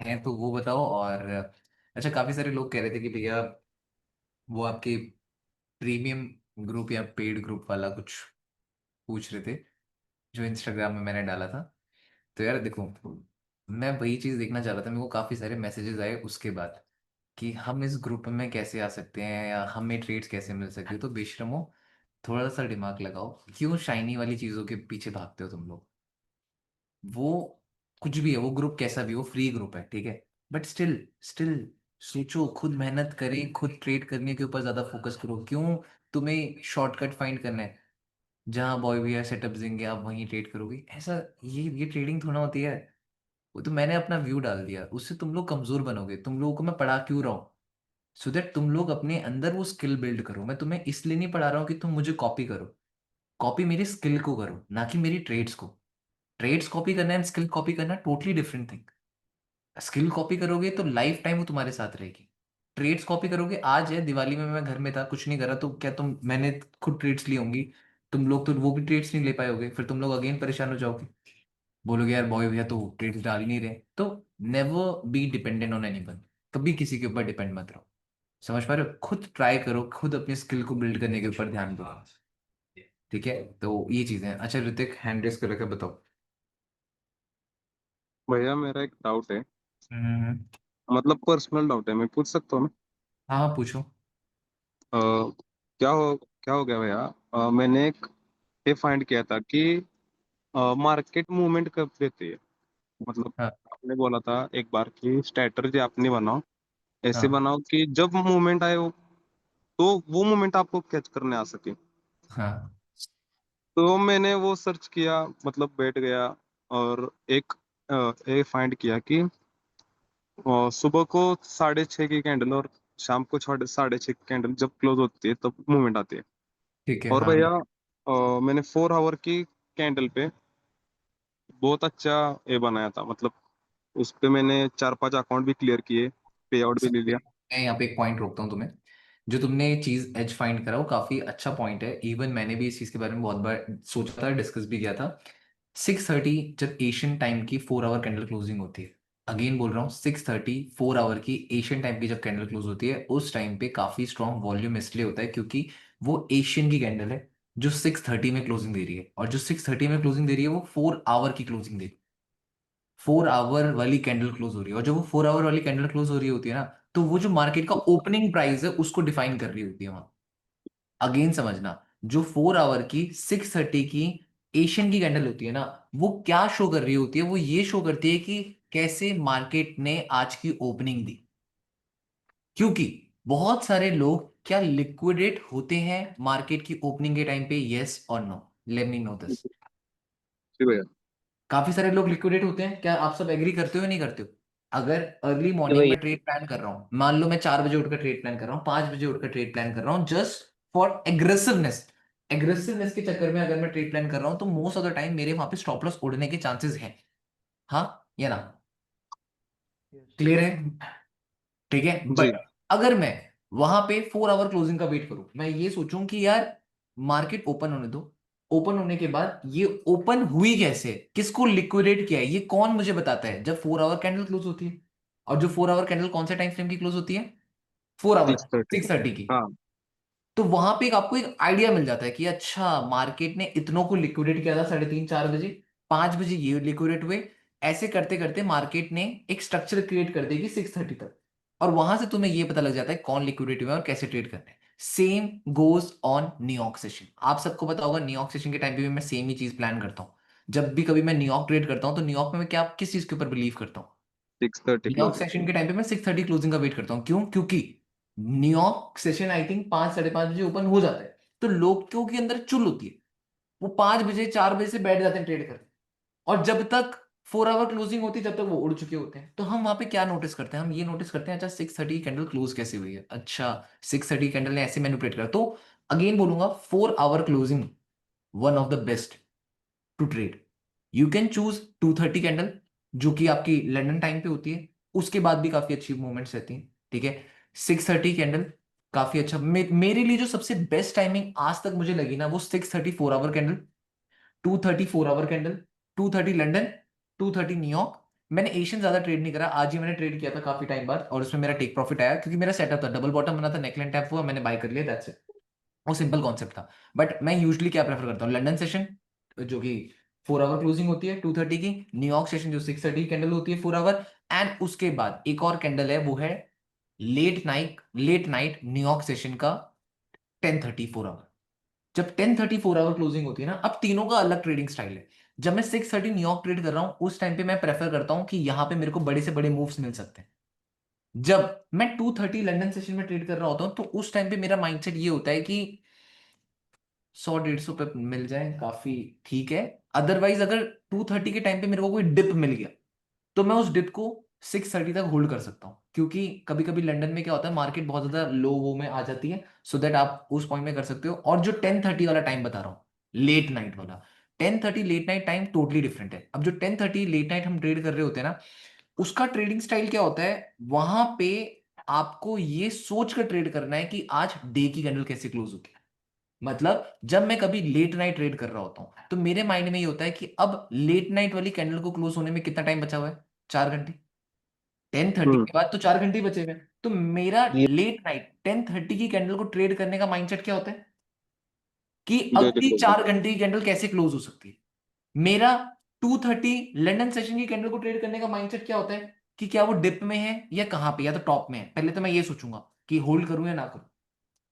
हैं तो वो बताओ। और अच्छा, काफी सारे लोग कह रहे थे कि भैया वो आपके प्रीमियम ग्रुप या पेड ग्रुप वाला कुछ पूछ रहे थे, जो इंस्टाग्राम में मैंने डाला था। तो यार देखो, मैं वही चीज देखना चाह रहा था। मेरे को काफी सारे मैसेजेस आए उसके बाद कि हम इस ग्रुप में कैसे आ सकते हैं या हमें ट्रेड्स कैसे मिल सकते हैं। तो बेशर्मो, थोड़ा सा दिमाग लगाओ। क्यों शाइनी वाली चीजों के पीछे भागते हो तुम लोग? वो कुछ भी है, वो ग्रुप कैसा भी हो, फ्री ग्रुप है, ठीक है। बट स्टिल स्टिल सोचो, खुद मेहनत करें, खुद ट्रेड करने के ऊपर ज्यादा फोकस करो। क्यों तुम्हें शॉर्टकट फाइंड करना है? जहां बॉय भैया सेटअप देंगे आप वहीं ट्रेड करोगे, ऐसा? ये ट्रेडिंग थोड़ा होती है। वो तो मैंने अपना व्यू डाल दिया, उससे तुम लोग कमजोर बनोगे। तुम लोगों को मैं पढ़ा क्यों रहा हूँ? सो दैट तुम लोग अपने अंदर वो स्किल बिल्ड करो। मैं तुम्हें इसलिए नहीं पढ़ा रहा हूँ कि तुम मुझे कॉपी करो। कॉपी मेरी स्किल को करो, ना कि मेरी ट्रेड्स को। ट्रेड्स कॉपी करना एंड स्किल कॉपी करना totally different thing. Skill copy करोगे तो लाइफ टाइम वो तुम्हारे साथ रहेगी। ट्रेड्स कॉपी करोगे, आज है दिवाली में मैं घर में था, कुछ नहीं करा, तो क्या तुम, मैंने खुद ट्रेड्स ली होंगी, तुम लोग तो वो भी ट्रेड्स नहीं ले पाए होगे, फिर तुम लोग अगेन परेशान हो जाओगे। बोलोगे यार बॉय भैया तो ट्रेड्स डाल ही नहीं रहे। तो never be dependent on anyone. कभी किसी के ऊपर डिपेंड मत रहो। समझ पा रहे हो? खुद ट्राई करो, खुद अपनी स्किल को बिल्ड करने के ऊपर ध्यान दो। ठीक है, तो ये चीजें हैं। अच्छा ऋतिक, हैंड रेस कर रखा, बताओ। भैया मेरा एक डाउट है। हम्म। मतलब पर्सनल डाउट है, मैं पूछ सकता हूँ ना? हाँ हाँ, पूछो। अ, क्या हो क्या हो गया भैया। मैंने एक ये फाइंड किया था कि मार्केट मूवमेंट कब देती है। मतलब हाँ आपने बोला था एक बार कि स्ट्रेटजी आपने बनाओ, ऐसे हाँ बनाओ कि जब मूवमेंट आए तो वो मूवमेंट आपको कैच करने आ सके। हाँ। तो मैंने वो सर्च किया, मतलब बैठ गया और एक ये फाइंड किया कि सुबह को 6:30 की कैंडल और शाम को 6:30 की कैंडल जब क्लोज होती है तब मूवमेंट आती है। ठीक है, और हाँ। भैया मैंने 4 आवर की कैंडल पे बहुत अच्छा ये बनाया था। मतलब उस पे मैंने 4-5 अकाउंट भी क्लियर किए, पे आउट भी ले समझे। लिया। मैं यहाँ पे एक पॉइंट रोकता हूँ तुम्हें। जो तुमने चीज एज फाइंड करा वो काफी अच्छा पॉइंट है। इवन मैंने भी इस चीज के बारे में बहुत बार सोचा था, डिस्कस भी किया था। 6:30 जब एशियन टाइम की 4 आवर कैंडल क्लोजिंग होती है, अगेन बोल रहा हूँ, 6:30 4 आवर की एशियन टाइम की जब कैंडल क्लोज होती है, उस टाइम पे काफी स्ट्रॉन्ग वॉल्यूम इसलिए होता है क्योंकि वो एशियन की कैंडल है जो 6:30 में क्लोजिंग दे रही है। और जो 6:30 में क्लोजिंग दे रही है वो 4 आवर की क्लोजिंग दे रही है। 4 आवर वाली कैंडल क्लोज हो रही है, और जब वो 4 आवर वाली कैंडल क्लोज हो रही होती है ना, तो वो जो मार्केट का ओपनिंग प्राइस है उसको डिफाइन कर रही होती है वहां। अगेन समझना, जो 4 आवर की 6:30 की एशियन की कैंडल होती है ना, वो क्या शो कर रही होती है? वो ये शो करती है कि कैसे मार्केट ने आज की ओपनिंग दी। क्योंकि बहुत सारे लोग क्या लिक्विडेट होते हैं मार्केट की ओपनिंग के टाइम पे? यस और no? Let me know this. जी भैया। काफी सारे लोग लिक्विडेट होते हैं, क्या आप सब एग्री करते हो या नहीं करते हो? अगर अर्ली जी मॉर्निंग भैया। में ट्रेड प्लान कर रहा हूं, मान लो मैं 4 बजे उठकर ट्रेड प्लान कर रहा हूँ, 5 बजे उठकर ट्रेड प्लान कर रहा हूँ, जस्ट फॉर एग्रेसिवनेस। एग्रेसिवनेस के चक्कर में अगर मैं ट्रेड प्लान कर रहा हूं तो मोस्ट ऑफ द टाइम मेरे वहां पे स्टॉप लॉस उड़ने के चांसेस हैं। हाँ या ना? क्लियर है? ठीक है। जी। बट अगर मैं वहां पे 4 आवर क्लोजिंग का वेट करूं, मैं ये सोचूं कि यार मार्केट ओपन होने दो, ओपन होने के बाद ये ओपन हुई कैसे, किसको लिक्विडेट किया है, ये कौन मुझे बताता है? जब 4 आवर कैंडल क्लोज होती है। और जो 4 आवर कैंडल कौन से टाइम फ्रेम की क्लोज होती है? 4 आवर, 6:30। 6:30 की। हाँ। तो वहां पे एक आपको एक आइडिया मिल जाता है कि अच्छा, मार्केट ने इतनों को लिक्विडेट किया था 3:30 4 बजे, 5 बजे ये लिक्विडेट हुए। ऐसे करते करते मार्केट ने एक स्ट्रक्चर क्रिएट कर देगी 6:30 तक। और वहां से तुम्हें ये पता लग जाता है कौन लिक्विडेट हुआ है और कैसे ट्रेड करना है। Same goes on New York session. आप सबको पता होगा, न्यूयॉर्क सेशन के टाइम पे भी मैं सेम ही चीज प्लान करता हूँ। जब भी कभी मैं न्यूयॉर्क ट्रेड करता हूँ तो न्यूयॉर्क में मैं क्या, किस चीज के ऊपर बिलीव करता हूँ? 6:30 न्यूयॉर्क क्लोजिंग। सेशन के टाइम पे मैं 6:30 क्लोजिंग का वेट करता हूँ। क्यों? क्योंकि न्यूयॉर्क सेशन आई थिंक 5 साढ़े 5 बजे ओपन हो जाता है। तो लोगों के अंदर चुल होती है, वो 5 बजे 4 बजे से बैठ जाते हैं ट्रेड करने। और जब तक 4 आवर क्लोजिंग होती है तब तक वो उड़ चुके होते हैं। तो हम वहां पे क्या नोटिस करते हैं? हम ये नोटिस करते हैं, अच्छा 6:30 कैंडल क्लोज कैसे हुई है, अच्छा 6:30 कैंडल ने ऐसे मैनिपुलेट करा। तो अगेन बोलूंगा, 4 hour closing one of the best to trade. You can choose 2:30 candle, जो कि आपकी लंदन टाइम पे होती है, उसके बाद भी काफी अच्छी मूवमेंट्स रहती हैं, ठीक है। 6:30 कैंडल काफी अच्छा। मेरे लिए जो सबसे बेस्ट टाइमिंग आज तक मुझे लगी ना, वो 6:30 4 our candle, 2:30 4 our candle, 2:30 London, 2:30 New York, मैंने एशियन ज्यादा ट्रेड नहीं करा, आज ही मैंने ट्रेड किया था काफी टाइम बाद, और उसमें मेरा टेक प्रॉफिट आया क्योंकि मेरा सेटअप था, डबल बॉटम बना था, नेकलाइन टैप हुआ, मैंने बाय कर लिया, दैट्स इट। वो सिंपल कॉन्सेप्ट था। बट मैं यूजली क्या प्रेफर करता हूँ, लंदन सेशन जो कि 4 आवर क्लोजिंग होती है 2:30 की, न्यूयॉर्क सेशन जो 6:30 की कैंडल होती है 4 आवर, एंड उसके बाद एक और कैंडल है, वो है लेट नाइट न्यूयॉर्क सेशन का 10:30 4 आवर। जब 10:30 4 आवर क्लोजिंग होती है ना, अब तीनों का अलग ट्रेडिंग स्टाइल है। जब मैं 6:30 न्यूयॉर्क ट्रेड कर रहा हूं, उस टाइम पे मैं प्रेफर करता हूं कि यहां पे मेरे को बड़े से बड़े मूव्स मिल सकते हैं। जब मैं 2:30 लंदन सेशन में ट्रेड कर रहा होता हूं, तो उस टाइम पे मेरा माइंडसेट ये होता है कि 100-150 पे मिल जाए काफी ठीक है। अदरवाइज अगर 2:30 के टाइम पे मेरे को कोई डिप मिल गया, तो मैं उस डिप को 6:30 तक होल्ड कर सकता हूँ, क्योंकि कभी कभी लंदन में क्या होता है, मार्केट बहुत ज्यादा लो वो में आ जाती है, सो दैट आप उस पॉइंट में कर सकते हो। और जो 10:30 वाला टाइम बता रहा हूँ, लेट नाइट वाला, 10:30 late night time totally different है। अब जो 10:30 लेट नाइट हम ट्रेड कर रहे होते हैं ना, उसका ट्रेडिंग स्टाइल क्या होता है, वहां पे आपको ये सोच कर ट्रेड करना है कि आज डे की कैंडल कैसे क्लोज होगी। मतलब जब मैं कभी लेट नाइट ट्रेड कर रहा होता हूं, तो मेरे माइंड में ये होता है कि अब लेट नाइट वाली कैंडल को क्लोज होने में कितना टाइम बचा हुआ है, 4 घंटे। 10:30 हम्म। के बाद तो 4 घंटे ही बचे हुए हैं। तो मेरा ये लेट नाइट 10:30 की कैंडल को ट्रेड करने का माइंडसेट क्या होता है कि डेली अगली ट्रेडिंग। 4 घंटे की कैंडल कैसे क्लोज हो सकती है। मेरा 2:30 लंदन सेशन की कैंडल को ट्रेड करने का माइंडसेट क्या होता है कि क्या वो डिप में है या कहां पे, या तो टॉप में है। पहले तो मैं ये सोचूंगा कि होल्ड करूं या ना करूं।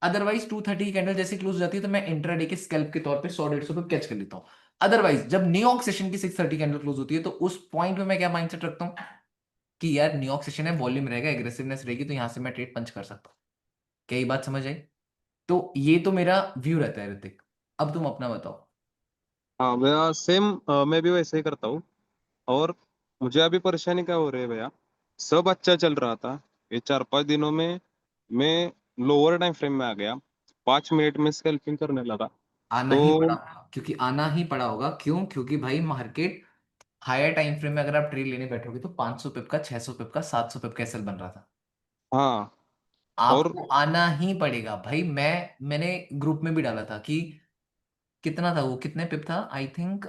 अदरवाइज 2:30 की कैंडल जैसे क्लोज हो जाती है, तो मैं इंट्राडे के स्कैल्प के तौर पे 100-150 पे कैच कर लेता हूँ। अदरवाइज जब न्यूयॉर्क सेशन की 6:30 कैंडल क्लोज होती है, तो उस पॉइंट पे मैं क्या माइंडसेट रखता हूँ कि यार न्यूयॉर्क सेशन है, वॉल्यूम रहेगा, एग्रेसिवनेस रहेगी, तो यहां से मैं ट्रेड पंच कर सकता हूँ। क्या ये बात समझ आई? तो ये तो मेरा व्यू रहता है ऋतिक। अब तुम अपना बताओ। हाँ भैया, सेम मैं भी वैसे ही करता हूँ। और मुझे अभी परेशानी क्या हो रही है भैया, सब अच्छा चल रहा था, ये 4-5 दिनों में मैं लोअर टाइम फ्रेम में आ गया, 5 मिनट में स्कैल्पिंग करने लगा। आना ही तो पड़ा होगा, क्योंकि आना ही पड़ा होगा, क्यों? क्योंकि भाई मार्केट हायर टाइम फ्रेम में अगर आप ट्रेड लेने बैठोगे, तो 500 पिप का, 600 पिप का, 700 पिप का एसएल बन रहा था। हाँ। और आपको आना ही पड़ेगा भाई। मैंने ग्रुप में भी डाला था कि कितना था वो, कितने पिप था, आई थिंक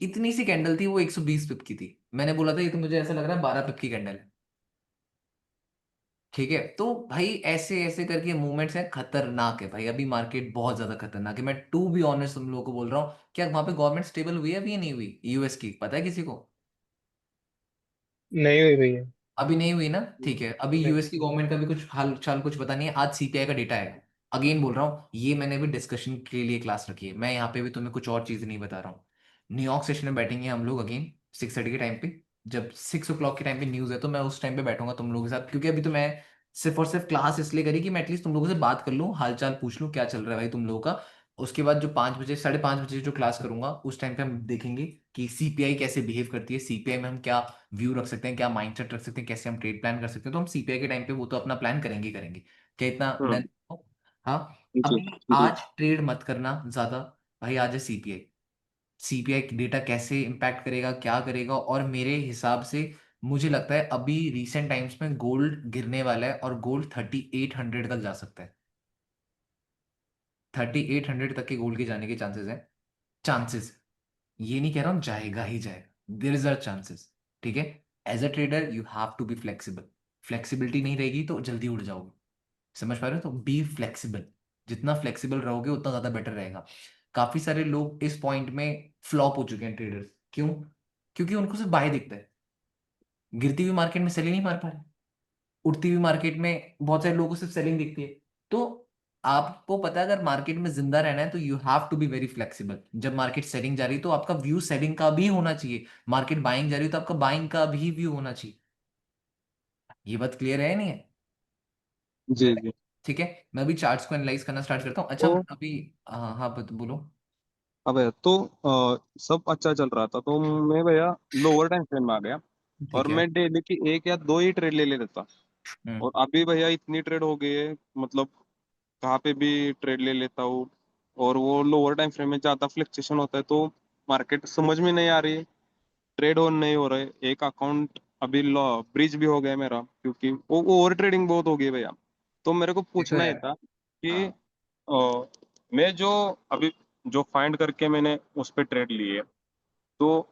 इतनी सी कैंडल थी वो, 120 पिप की थी। मैंने बोला था ये तो मुझे ऐसा लग रहा है 12 पिप की कैंडल है। ठीक है, तो भाई ऐसे ऐसे करके मूवमेंट्स हैं, खतरनाक है भाई। अभी मार्केट बहुत ज्यादा खतरनाक है। मैं टू बी ऑनेस्ट तुम लोगों को बोल रहा हूँ, क्या वहां पे गवर्नमेंट स्टेबल हुई है अभी या नहीं हुई, यूएस की, पता है किसी को? नहीं हुई भैया। अभी नहीं हुई ना, ठीक है। अभी नहीं। यूएस की गवर्नमेंट का भी कुछ हाल चाल कुछ पता नहीं है। आज सीपीआई का डेटा है। अगेन बोल रहा हूँ, ये मैंने भी डिस्कशन के लिए क्लास रखी है, मैं यहाँ पे भी तुम्हें कुछ और चीज नहीं बता रहा हूँ। न्यूयॉर्क सेशन में बैठेंगे हम लोग अगेन 6:30 के टाइम पे। जब 6 o'clock के टाइम पे न्यूज है, तो मैं उस टाइम पे बैठूंगा तुम लोगों के साथ, क्योंकि अभी तो मैं सिर्फ और सिर्फ क्लास इसलिए करी कि मैं एटलीस्ट तुम लोगों से बात कर लूँ, हाल चाल पूछ लूँ क्या चल रहा है भाई तुम लोगों का। उसके बाद जो 5 बजे 5:30 बजे जो क्लास करूंगा, उस टाइम पे हम देखेंगे कि सीपीआई कैसे बिहेव करती है, सीपीआई में हम क्या व्यू रख सकते हैं, क्या माइंडसेट रख सकते हैं, कैसे हम ट्रेड प्लान कर सकते हैं। तो हम सीपीआई के टाइम पे वो तो अपना प्लान करेंगे ही करेंगे। क्या इतना हम्म। डन? हाँ। जी अभी जी। आज ट्रेड मत करना ज्यादा भाई, आज है सीपीआई। सीपीआई डेटा कैसे इम्पैक्ट करेगा, क्या करेगा, और मेरे हिसाब से मुझे लगता है अभी रिसेंट टाइम्स में गोल्ड गिरने वाला है, और गोल्ड 3800 तक जा सकता है। 3800 तक के गोल्ड के जाने के चांसेस हैं। चांसेस, ये नहीं कह रहा हूं जाएगा ही जाएगा, देयर इज अ चांसेस। ठीक है। As a trader you have to be flexible. Flexibility नहीं रहेगी तो जल्दी उड़ जाओगे। समझ पा रहे हो? तो बी फ्लेक्सिबल। जितना फ्लेक्सिबल रहोगे उतना ज्यादा बेटर रहेगा। काफी सारे लोग इस पॉइंट में फ्लॉप हो चुके हैं ट्रेडर्स, क्यों? क्योंकि उनको सिर्फ बाय दिखता है, गिरती हुई मार्केट में सेल ही नहीं मार पा रहे, उठती हुई मार्केट में बहुत सारे लोगों को सिर्फ सेलिंग दिखती है। तो आपको पता है, अगर मार्केट में जिंदा रहना है, तो you have to be very flexible. जब मार्केट सेलिंग जा रही है, तो आपका व्यू सेलिंग का भी होना चाहिए। मार्केट बाइंग जा रही है, तो आपका बाइंग का भी व्यू होना चाहिए। ये बात क्लियर है नहीं है? जी जी। ठीक है। मैं अभी चार्ट्स को एनालाइज करना स्टार्ट करता हूँ। अच्छा, तो मैं अभी, हाँ हाँ, बोलो। अब है तो सब अच्छा चल रहा था, तो मैं भैया लोअर टाइम फ्रेम में आ गया। और ठीक है। मैं डेली की 1 या 2 ही ट्रेड ले लेता था। हम्म। और अभी भैया इतनी ट्रेड हो गई है, मतलब कहाँ पे भी ट्रेड ले लेता हूँ। और वो लोअर टाइम फ्रेम में ज्यादा फ्लक्चुएशन होता है, तो मार्केट समझ में नहीं आ रही, ट्रेड ऑन नहीं हो रहे। एक अकाउंट अभी ब्रिज भी हो गया मेरा, क्योंकि वो ओवर ट्रेडिंग बहुत हो गई भैया। तो मेरे को ये तो पूछना है। ही था कि हाँ। मैं जो अभी जो फाइंड करके मैंने उस पर ट्रेड लिए, तो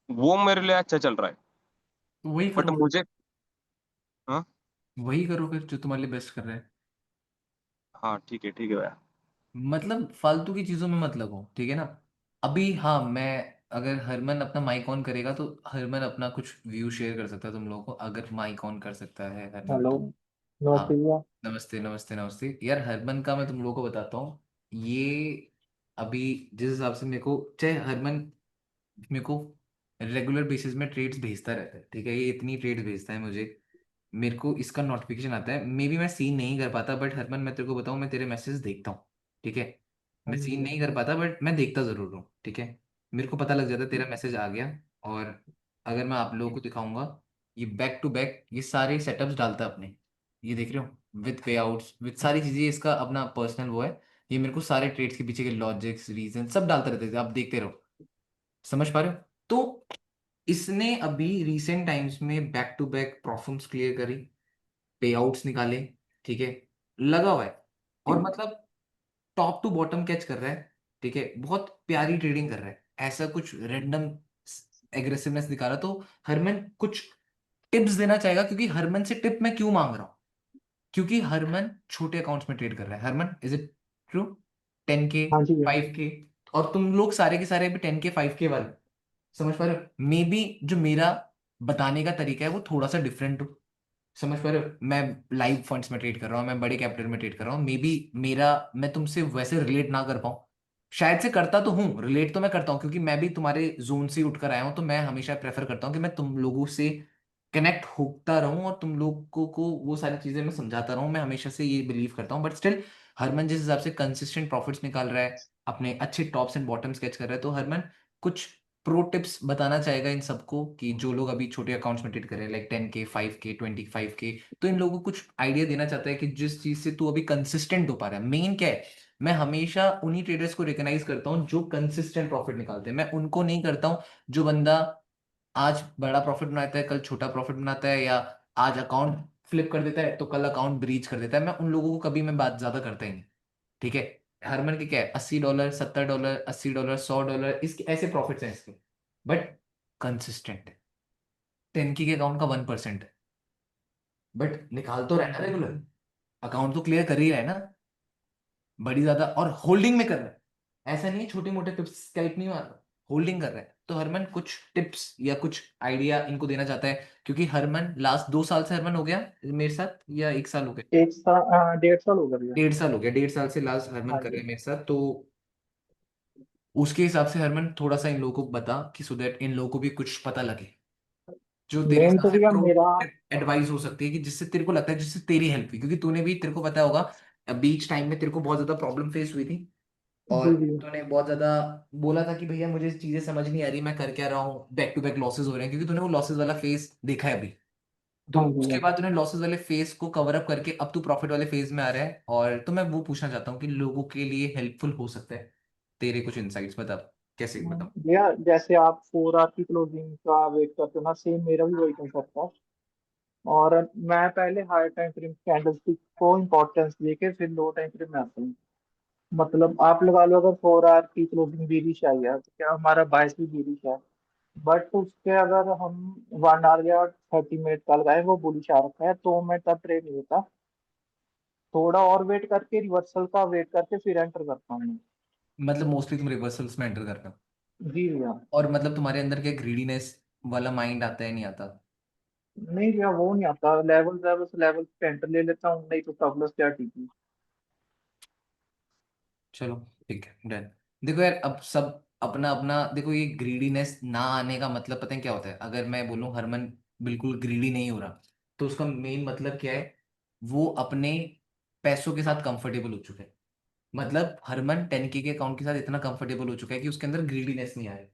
वो मेरे लिए अच्छा चल रहा है। तो वही बट करो। मुझे, हाँ। वही करो फिर जो तुम्हारे लिए बेस्ट कर रहा है। हाँ ठीक है भैया। मतलब फालतू की चीजों में मत लगो, ठीक है ना। अभी हाँ, मैं अगर हरमन अपना माइक ऑन करेगा तो हरमन अपना कुछ व्यू शेयर कर सकता है तुम लोगों को, अगर माइक ऑन कर सकता है हरमन हेलो। तो। नमस्ते हाँ। भैया। नमस्ते नमस्ते नमस्ते यार, हरमन का मैं तुम लोगों को बताता हूँ। ये अभी जिस हिसाब से मेरे को, चाहे हरमन मेरे को रेगुलर बेसिस में ट्रेड्स भेजता रहता है, ठीक है, ये इतनी ट्रेड्स भेजता है मुझे, मेरे को इसका नोटिफिकेशन आता है, मे बी मैं सीन नहीं कर पाता, बट हरमन मैं तेरे को बताऊं, मैं तेरे मैसेज देखता हूँ, ठीक है। हाँ मैं जी सीन भैया। नहीं कर पाता बट मैं देखता जरूर हूँ, ठीक है। मेरे को पता लग जाता है तेरा मैसेज आ गया। और अगर मैं आप लोगों को दिखाऊंगा, ये बैक टू बैक ये सारे सेटअप्स डालता है अपने, ये देख रहे हो, विद पे आउट्स विद सारी चीजें, इसका अपना पर्सनल वो है। ये मेरे को सारे ट्रेड्स के पीछे के लॉजिक्स रीजन सब डालता रहता है, आप देखते रहो। समझ पा रहे हो। तो इसने अभी रिसेंट टाइम्स में back to back profits clear करी, पे आउट्स निकाले, ठीक है, लगा हुआ है। और मतलब टॉप टू बॉटम कैच कर रहा है, ठीक है, बहुत प्यारी ट्रेडिंग कर रहा है, ऐसा कुछ रैंडम एग्रेसिवनेस दिखा रहा। तो हरमन कुछ टिप्स देना चाहेगा, क्योंकि हरमन से टिप मैं क्यों मांग रहा हूँ, क्योंकि हरमन छोटे अकाउंट्स में ट्रेड कर रहा है। Harman, is it true? 10K, हाँ जी भैया। 5K, और तुम लोग सारे के सारे भी 10K 5K वाले। समझ पा रहे हो, मे बी जो मेरा बताने का तरीका है वो थोड़ा सा डिफरेंट हो। समझ पा रहे हो, मैं लाइव फंड्स में ट्रेड कर रहा हूँ, मैं बड़े कैपिटल में ट्रेड कर रहा हूँ, मे बी मेरा मैं तुमसे वैसे रिलेट ना कर पाऊँ। शायद से करता तो हूँ, रिलेट तो मैं करता हूँ, क्योंकि मैं भी तुम्हारे जोन से ही उठकर आया हूँ, तो मैं हमेशा प्रेफर करता हूँ कि मैं तुम लोगों से कनेक्ट होता रहूं और तुम लोगों को वो सारी चीजें मैं समझाता रहूं, मैं हमेशा से ये बिलीव करता हूँ। बट स्टिल हरमन जिस हिसाब से कंसिस्टेंट प्रॉफिट्स निकाल रहा है, अपने अच्छे टॉप्स एंड बॉटम स्केच कर रहा है, तो हरमन कुछ प्रो टिप्स बताना चाहेगा इन सबको, कि जो लोग अभी छोटे अकाउंट्स में ट्रेड कर रहे हैं, लाइक 10K 5K 25K, तो इन लोगों को कुछ आइडिया देना चाहता है कि जिस चीज से तू अभी कंसिस्टेंट हो पा रहा है। मेन क्या है, मैं हमेशा उन्हीं ट्रेडर्स को रिकॉग्नाइज करता हूँ जो कंसिस्टेंट प्रॉफिट निकालते हैं, मैं उनको नहीं करता हूँ जो बंदा आज बड़ा प्रॉफिट बनाता है कल छोटा प्रॉफिट बनाता है, या आज अकाउंट फ्लिप कर देता है तो कल अकाउंट ब्रीच कर देता है, मैं उन लोगों को कभी मैं बात ज्यादा करता ही नहीं, ठीक है। हरमन के क्या है, $80 $70 $80 $100, इसके ऐसे प्रॉफिट्स हैं इसके, बट कंसिस्टेंट है। 10K के अकाउंट का 1% है, बट निकाल तो रहा है ना रेगुलर, अकाउंट तो क्लियर कर ही रहा है ना, बड़ी ज्यादा, और होल्डिंग में कर रहा है, ऐसा नहीं छोटे मोटे टिप्स स्कैल्प नहीं मार रहा, होल्डिंग कर रहा है। तो हरमन कुछ टिप्स या कुछ आइडिया इनको देना चाहता है, क्योंकि हरमन लास्ट 2 साल से हरमन हो गया मेरे साथ, या 1 साल हो गया, 1 साल 1.5 साल हो गया भैया। 1.5 साल हो गया, 1.5 साल से लास्ट हरमन हाँ कर रहे जी। हैं मेरे साथ। तो उसके हिसाब से हरमन थोड़ा सा इन लोगों को बता, कि सो दैट इन लोगों को भी कुछ पता लगे, जो तेरे मेन हिसाब तो से भैया प्रो मेरा। एडवाइस हो सकती है, कि जिससे तेरे को लगता है जिससे तेरी हेल्प हुई, क्योंकि तूने भी, तेरे को पता होगा बीच टाइम में तेरे को बहुत ज्यादा प्रॉब्लम फेस हुई थी, और जी जी। तूने बहुत ज्यादा बोला था कि भैया मुझे चीजें समझ नहीं आ रही, मैं कर क्या रहा हूँ, बैक टू बैक लॉसेस हो रहे हैं, क्योंकि तूने वो लॉसेस वाला फेज देखा है अभी। तो हाँ जी उसके भैया। बाद तूने लॉसेस वाले फेज को कवर अप करके अब तू प्रॉफिट वाले फेज में आ रहा है, और तो मैं वो पूछना चाहता हूँ कि लोगों के लिए हेल्पफुल हो सकता है, तेरे कुछ इंसाइट्स बता, कैसे बता। भैया जैसे आप 4 आवर की क्लोजिंग का वेट करते हो ना, सेम मेरा भी वही कंसेप्ट था। और मैं पहले हाई टाइम फ्रेम कैंडलस्टिक को इम्पोर्टेंस देके फिर लो टाइम फ्रेम में आता हूँ। मतलब आप लगा लो, अगर 4 आवर की क्लोजिंग बीरिश आई है तो क्या हमारा बायस भी बीरिश है। बट उसके अगर हम 1 आवर या 30 मिनट का लगाए, वो बुलिश आ रखा है, तो मैं तब ट्रेड नहीं होता। थोड़ा और वेट करके रिवर्सल का वेट करके फिर एंटर करता हूँ मैं। मतलब मोस्टली तुम रिवर्सल्स में एंटर करते हो, जी भैया। और मतलब तुम्हारे अंदर क्या ग्रीडीनेस वाला माइंड आता है नहीं आता। नहीं भैया, वो नहीं आता। लेवल लेवल से लेवल पे एंटर ले लेता हूँ, नहीं तो स्टॉप लॉस क्या ठीक चलो ठीक है, डन। देखो यार, अब सब अपना अपना देखो, ये ग्रीडीनेस ना आने का मतलब पता है क्या होता है, अगर मैं बोलूं हरमन बिल्कुल ग्रीडी नहीं हो रहा, तो उसका मेन मतलब क्या है, वो अपने पैसों के साथ कंफर्टेबल हो चुका है। मतलब हरमन 10K के अकाउंट के साथ इतना कंफर्टेबल हो चुका है कि उसके अंदर ग्रीडीनेस नहीं आ रही।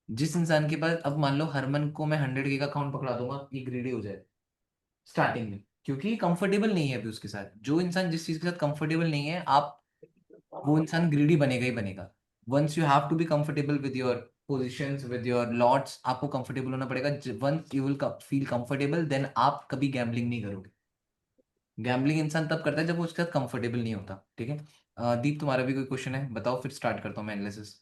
जिस इंसान के पास, अब मान लो हरमन को मैं 100K का अकाउंट पकड़ा दूंगा, ये ग्रीडी हो जाए स्टार्टिंग में, क्योंकि कंफर्टेबल नहीं है अभी उसके साथ। जो इंसान जिस चीज के साथ कंफर्टेबल नहीं है, आप वो इंसान ग्रीडी बनेगा ही बनेगा। Once you have to be comfortable with your positions with your lots, आपको कंफर्टेबल होना पड़ेगा। Once you will feel comfortable, then आप कभी गैम्बलिंग नहीं करोगे। गैम्बलिंग इंसान तब करता है जब वो उसके साथ कंफर्टेबल नहीं होता, ठीक है। दीप, तुम्हारा भी कोई क्वेश्चन है बताओ, फिर स्टार्ट करता हूँ मैं एनालिसिस।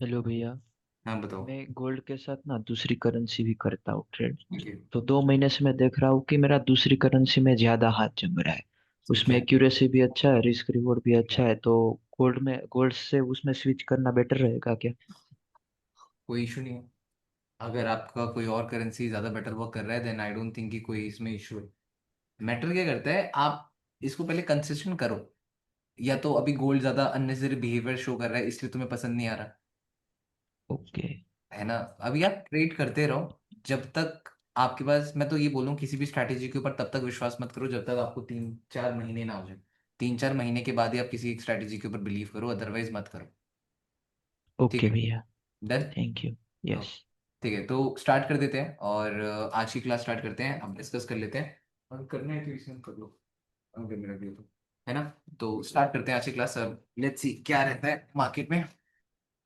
हेलो भैया। हाँ बताओ। मैं गोल्ड के साथ ना दूसरी करेंसी भी करता हूँ ट्रेड। ठीक है। तो 2 महीने से मैं देख रहा हूँ कि मेरा दूसरी करेंसी में ज्यादा हाथ जम रहा है। ठीक उसमें है। एक्यूरेसी भी अच्छा है, रिस्क रिवॉर्ड भी ठीक अच्छा है। है। तो गोल्ड से उसमें स्विच करना बेटर रहेगा क्या? कोई इशू नहीं है। अगर आपका कोई और करेंसी ज्यादा बेटर वर्क कर रहा है देन आई डोंट थिंक कि कोई इसमें इशू है। मैटर क्या करता है, आप इसको पहले कंसिस्टेंट करो। या तो अभी गोल्ड ज्यादा अननेसेसरी बिहेवियर शो कर रहा है इसलिए तुम्हें पसंद नहीं आ रहा ओके। है ना। अभी आप ट्रेड करते रहो जब तक आपके पास, मैं तो ये बोलूँ किसी भी स्ट्रैटेजी के ऊपर तब तक विश्वास मत करो जब तक आपको 3-4 महीने ना हो जाए। 3-4 महीने के बाद ही आप किसी एक स्ट्रैटेजी के ऊपर बिलीव करो, अदरवाइज मत करो। ठीक ओके है। भैया। डन। Thank you. यस। ठीक है, तो स्टार्ट कर देते हैं और आज की क्लास स्टार्ट करते हैं। अब डिस्कस कर लेते हैं और करना है तो इसमें कर लो अगर मेरा भी हो तो, है ना। तो स्टार्ट करते हैं आज की क्लास। अब लेट्स सी क्या रहता है मार्केट में।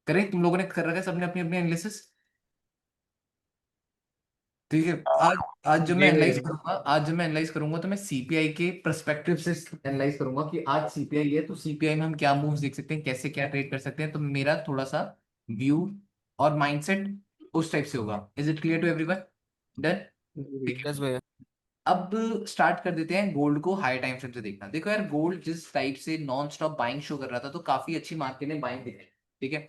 करें, तुम लोगों ने कर रखा है सबने अपनी अपनी एनालिसिस। ठीक है। आज आज जब मैं जी एनालाइज भैया। करूंगा आज जब मैं एनालाइज करूंगा तो मैं सीपीआई के पर्सपेक्टिव से एनालाइज करूंगा कि आज सीपीआई है तो सीपीआई में हम क्या मूव्स देख सकते हैं, कैसे क्या ट्रेड कर सकते हैं। तो मेरा थोड़ा सा व्यू और माइंडसेट उस टाइप से होगा। Is it clear to everyone? Done. जी भैया। यस भैया। अब स्टार्ट कर देते हैं गोल्ड को हाई टाइम फ्रेम से देखना। देखो यार, गोल्ड जिस टाइप से नॉन स्टॉप बाइंग शो कर रहा था तो काफी अच्छी मार्केट ने बाइंग दिखाई। ठीक है।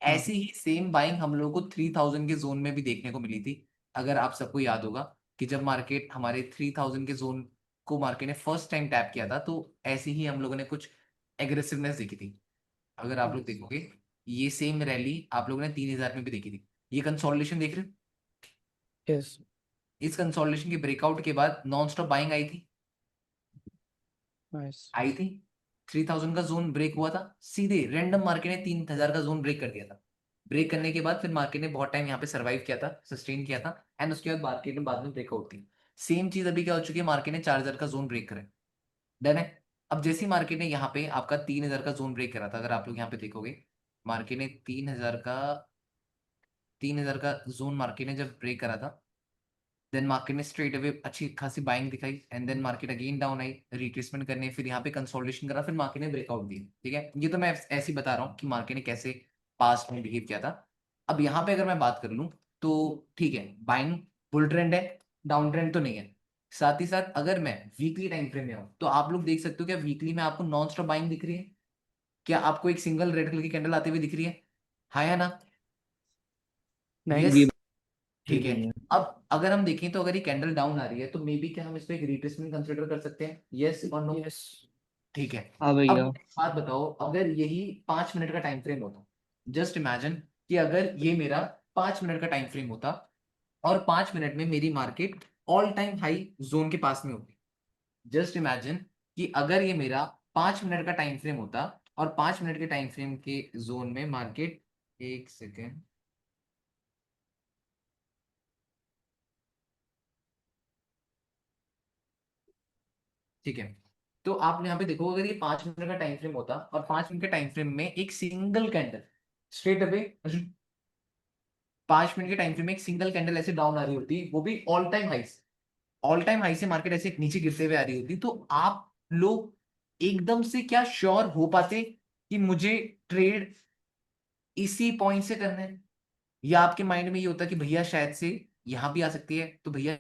ऐसी ही सेम बाइंग हम लोगों को 3000 के जोन में भी देखने को मिली थी। अगर आप सबको याद होगा कि जब मार्केट हमारे 3000 के जोन को मार्केट ने फर्स्ट टाइम टैप किया था तो ऐसी ही हम लोगों ने कुछ एग्रेसिवनेस देखी थी। अगर आप लोग देखोगे ये सेम रैली आप लोगों ने 3000 में भी देखी थी। ये कंसोलिडेशन देख रहे हो? यस। इस कंसोलिडेशन के ब्रेकआउट के बाद नॉन स्टॉप बाइंग आई थी। नाइस। आई थी। 3000 का जोन ब्रेक हुआ था, सीधे रैंडम मार्केट ने 3000 का जोन ब्रेक कर दिया था। ब्रेक करने के बाद फिर मार्केट ने बहुत टाइम यहाँ पे सर्वाइव किया था, सस्टेन किया था, एंड उसके बाद मार्केट ने बाद में ब्रेकआउट दी। सेम चीज अभी क्या हो चुकी है, मार्केट ने 4000 का जोन ब्रेक करा। डन है। अब जैसी मार्केट ने यहाँ पे आपका 3000 का जोन ब्रेक करा था, अगर आप लोग यहाँ पे देखोगे मार्केट ने 3000 का जोन मार्केट ने जब ब्रेक करा था, देन मार्केट ने स्ट्रेट अवे अच्छी खासी बाइंग दिखाई and then market again down आई रिट्रेसमेंट करने, फिर यहाँ पे कंसोलिडेशन करा, फिर मार्केट ने ब्रेकआउट दिया। ठीक है, ये तो मैं ऐसे ही बता रहा हूँ कि मार्केट ने कैसे पास्ट में बिहेव किया था। अब यहाँ पे अगर मैं बात कर लूँ तो ठीक है, बाइंग बुल ट्रेंड है, डाउन ट्रेंड तो नहीं है। साथ ही साथ अगर मैं वीकली टाइम फ्रेम में हूँ तो आप लोग देख सकते हो क्या वीकली में आपको नॉन स्टॉप बाइंग दिख रही है? क्या आपको एक सिंगल रेड कलर की कैंडल आती हुई दिख रही है? हाँ या ना? यस। नाइस। जी ठीक है। भैया। अब अगर हम देखें तो अगर ये कैंडल डाउन आ रही है तो मे बी क्या हम इसको एक रिट्रेसमेंट कंसिडर कर सकते हैं? यस और नो? यस। ठीक है। हाँ अब भैया। एक बात बताओ, अगर यही 5 मिनट का टाइम फ्रेम होता, जस्ट इमेजिन कि अगर ये मेरा 5 मिनट का टाइम फ्रेम होता और 5 मिनट में मेरी market all time high zone के पास में होती। जस्ट इमेजिन कि अगर ये मेरा 5 मिनट का टाइम फ्रेम होता और 5 मिनट के टाइम फ्रेम के जोन में मार्केट, एक सेकेंड, ठीक है। तो आप यहाँ पे देखो अगर ये 5 मिनट का टाइम फ्रेम होता और 5 मिनट के टाइम फ्रेम में एक single candle straight away, 5 minute के टाइम फ्रेम में एक सिंगल कैंडल ऐसे डाउन आ रही होती, वो भी ऑल टाइम हाई से मार्केट ऐसे नीचे गिरते हुए आ रही होती, तो आप लोग एकदम से क्या श्योर हो पाते कि मुझे ट्रेड इसी पॉइंट से करना है? या आपके माइंड में ये होता कि भैया शायद से यहां भी आ सकती है तो भैया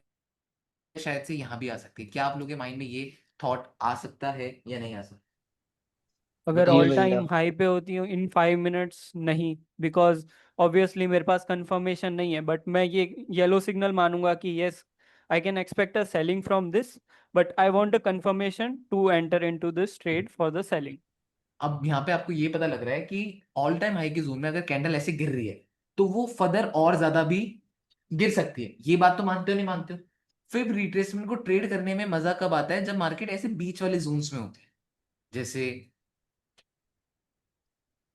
शायद से यहां भी आ सकती है? क्या आप लोगों के माइंड में ये थॉट आ सकता है या नहीं आ सकता? अगर बताओ। ऑल टाइम हाई पे होती हूँ इन 5 मिनट्स नहीं, बिकॉज ऑब्वियसली मेरे पास कंफर्मेशन नहीं है, बट मैं ये येलो सिग्नल मानूंगा कि yes, I can expect a selling from this, but I want a confirmation to enter into this trade for the selling. अब यहाँ पे आपको ये पता लग रहा है कि ऑल टाइम हाई की जोन में अगर कैंडल ऐसे गिर रही है तो वो फर्दर और ज्यादा भी गिर सकती है। ये बात तो मानते हो नहीं मानते हो? फिर रिट्रेसमेंट को ट्रेड करने में मजा कब आता है? जब मार्केट ऐसे बीच वाले जोन्स में होती है। जैसे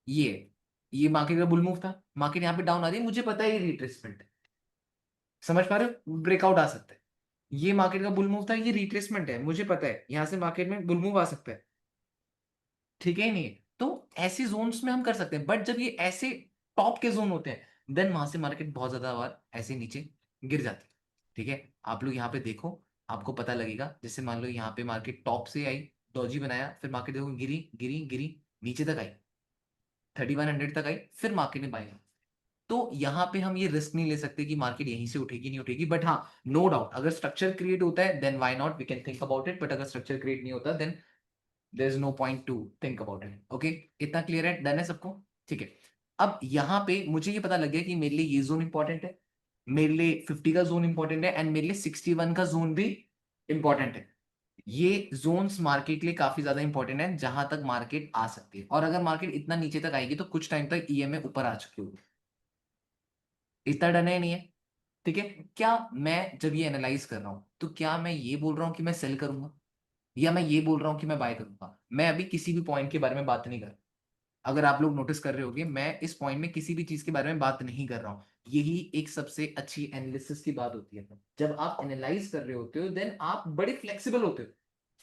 ये ये मार्केट का बुल मूव था, मार्केट यहाँ पे डाउन आ रही है, मुझे पता है ये रिट्रेसमेंट है, समझ पा रहे हो, ब्रेकआउट आ सकता है। ये मार्केट का बुल मूव था, ये रिट्रेसमेंट है, मुझे पता है यहाँ से मार्केट में बुल मूव आ सकता है। ठीक है ही नहीं? तो ऐसे जोन्स में हम कर सकते हैं, बट जब ये ऐसे टॉप के जोन होते हैं देन वहां से मार्केट बहुत ज्यादा बार ऐसे नीचे गिर जाती है। ठीक है। आप लोग यहाँ पे देखो, आपको पता लगेगा। जैसे मान लो यहाँ पे मार्केट टॉप से आई, डॉजी बनाया, फिर मार्केट देखो गिरी गिरी गिरी नीचे तक आई, 3100 तक आई, फिर मार्केट ने बाई। तो यहाँ पे हम ये रिस्क नहीं ले सकते कि मार्केट यहीं से उठेगी नहीं उठेगी, बट हाँ नो डाउट अगर स्ट्रक्चर क्रिएट होता है then why not, we can think about it, but अगर स्ट्रक्चर क्रिएट नहीं होता then there is no point to think about it. Okay, इतना क्लियर है, डन है सबको? ठीक है, अब यहाँ पे मुझे ये पता लग गया कि मेरे लिए ये जोन इंपॉर्टेंट है, मेरे लिए 50 का जोन इंपॉर्टेंट है, एंड मेरे लिए 61 का जोन भी इंपॉर्टेंट है। ये जोन्स मार्केट के लिए काफी ज्यादा इंपॉर्टेंट है जहां तक मार्केट आ सकती है, और अगर मार्केट इतना नीचे तक आएगी तो कुछ टाइम तक ईएमए ऊपर आ चुकी होगी। इतना डन है नहीं है? ठीक है, क्या मैं जब ये एनालाइज कर रहा हूं तो क्या मैं ये बोल रहा हूं कि मैं सेल करूंगा या मैं ये बोल रहा हूं कि मैं बाय करूंगा? मैं अभी किसी भी पॉइंट के बारे में बात नहीं कर रहा। अगर आप लोग नोटिस कर रहे होगे मैं इस पॉइंट में किसी भी चीज के बारे में बात नहीं कर रहा हूं। यही एक सबसे अच्छी एनालिसिस की बात होती है। जब आप एनालाइज कर रहे होते हो देन आप बड़े फ्लेक्सिबल होते हो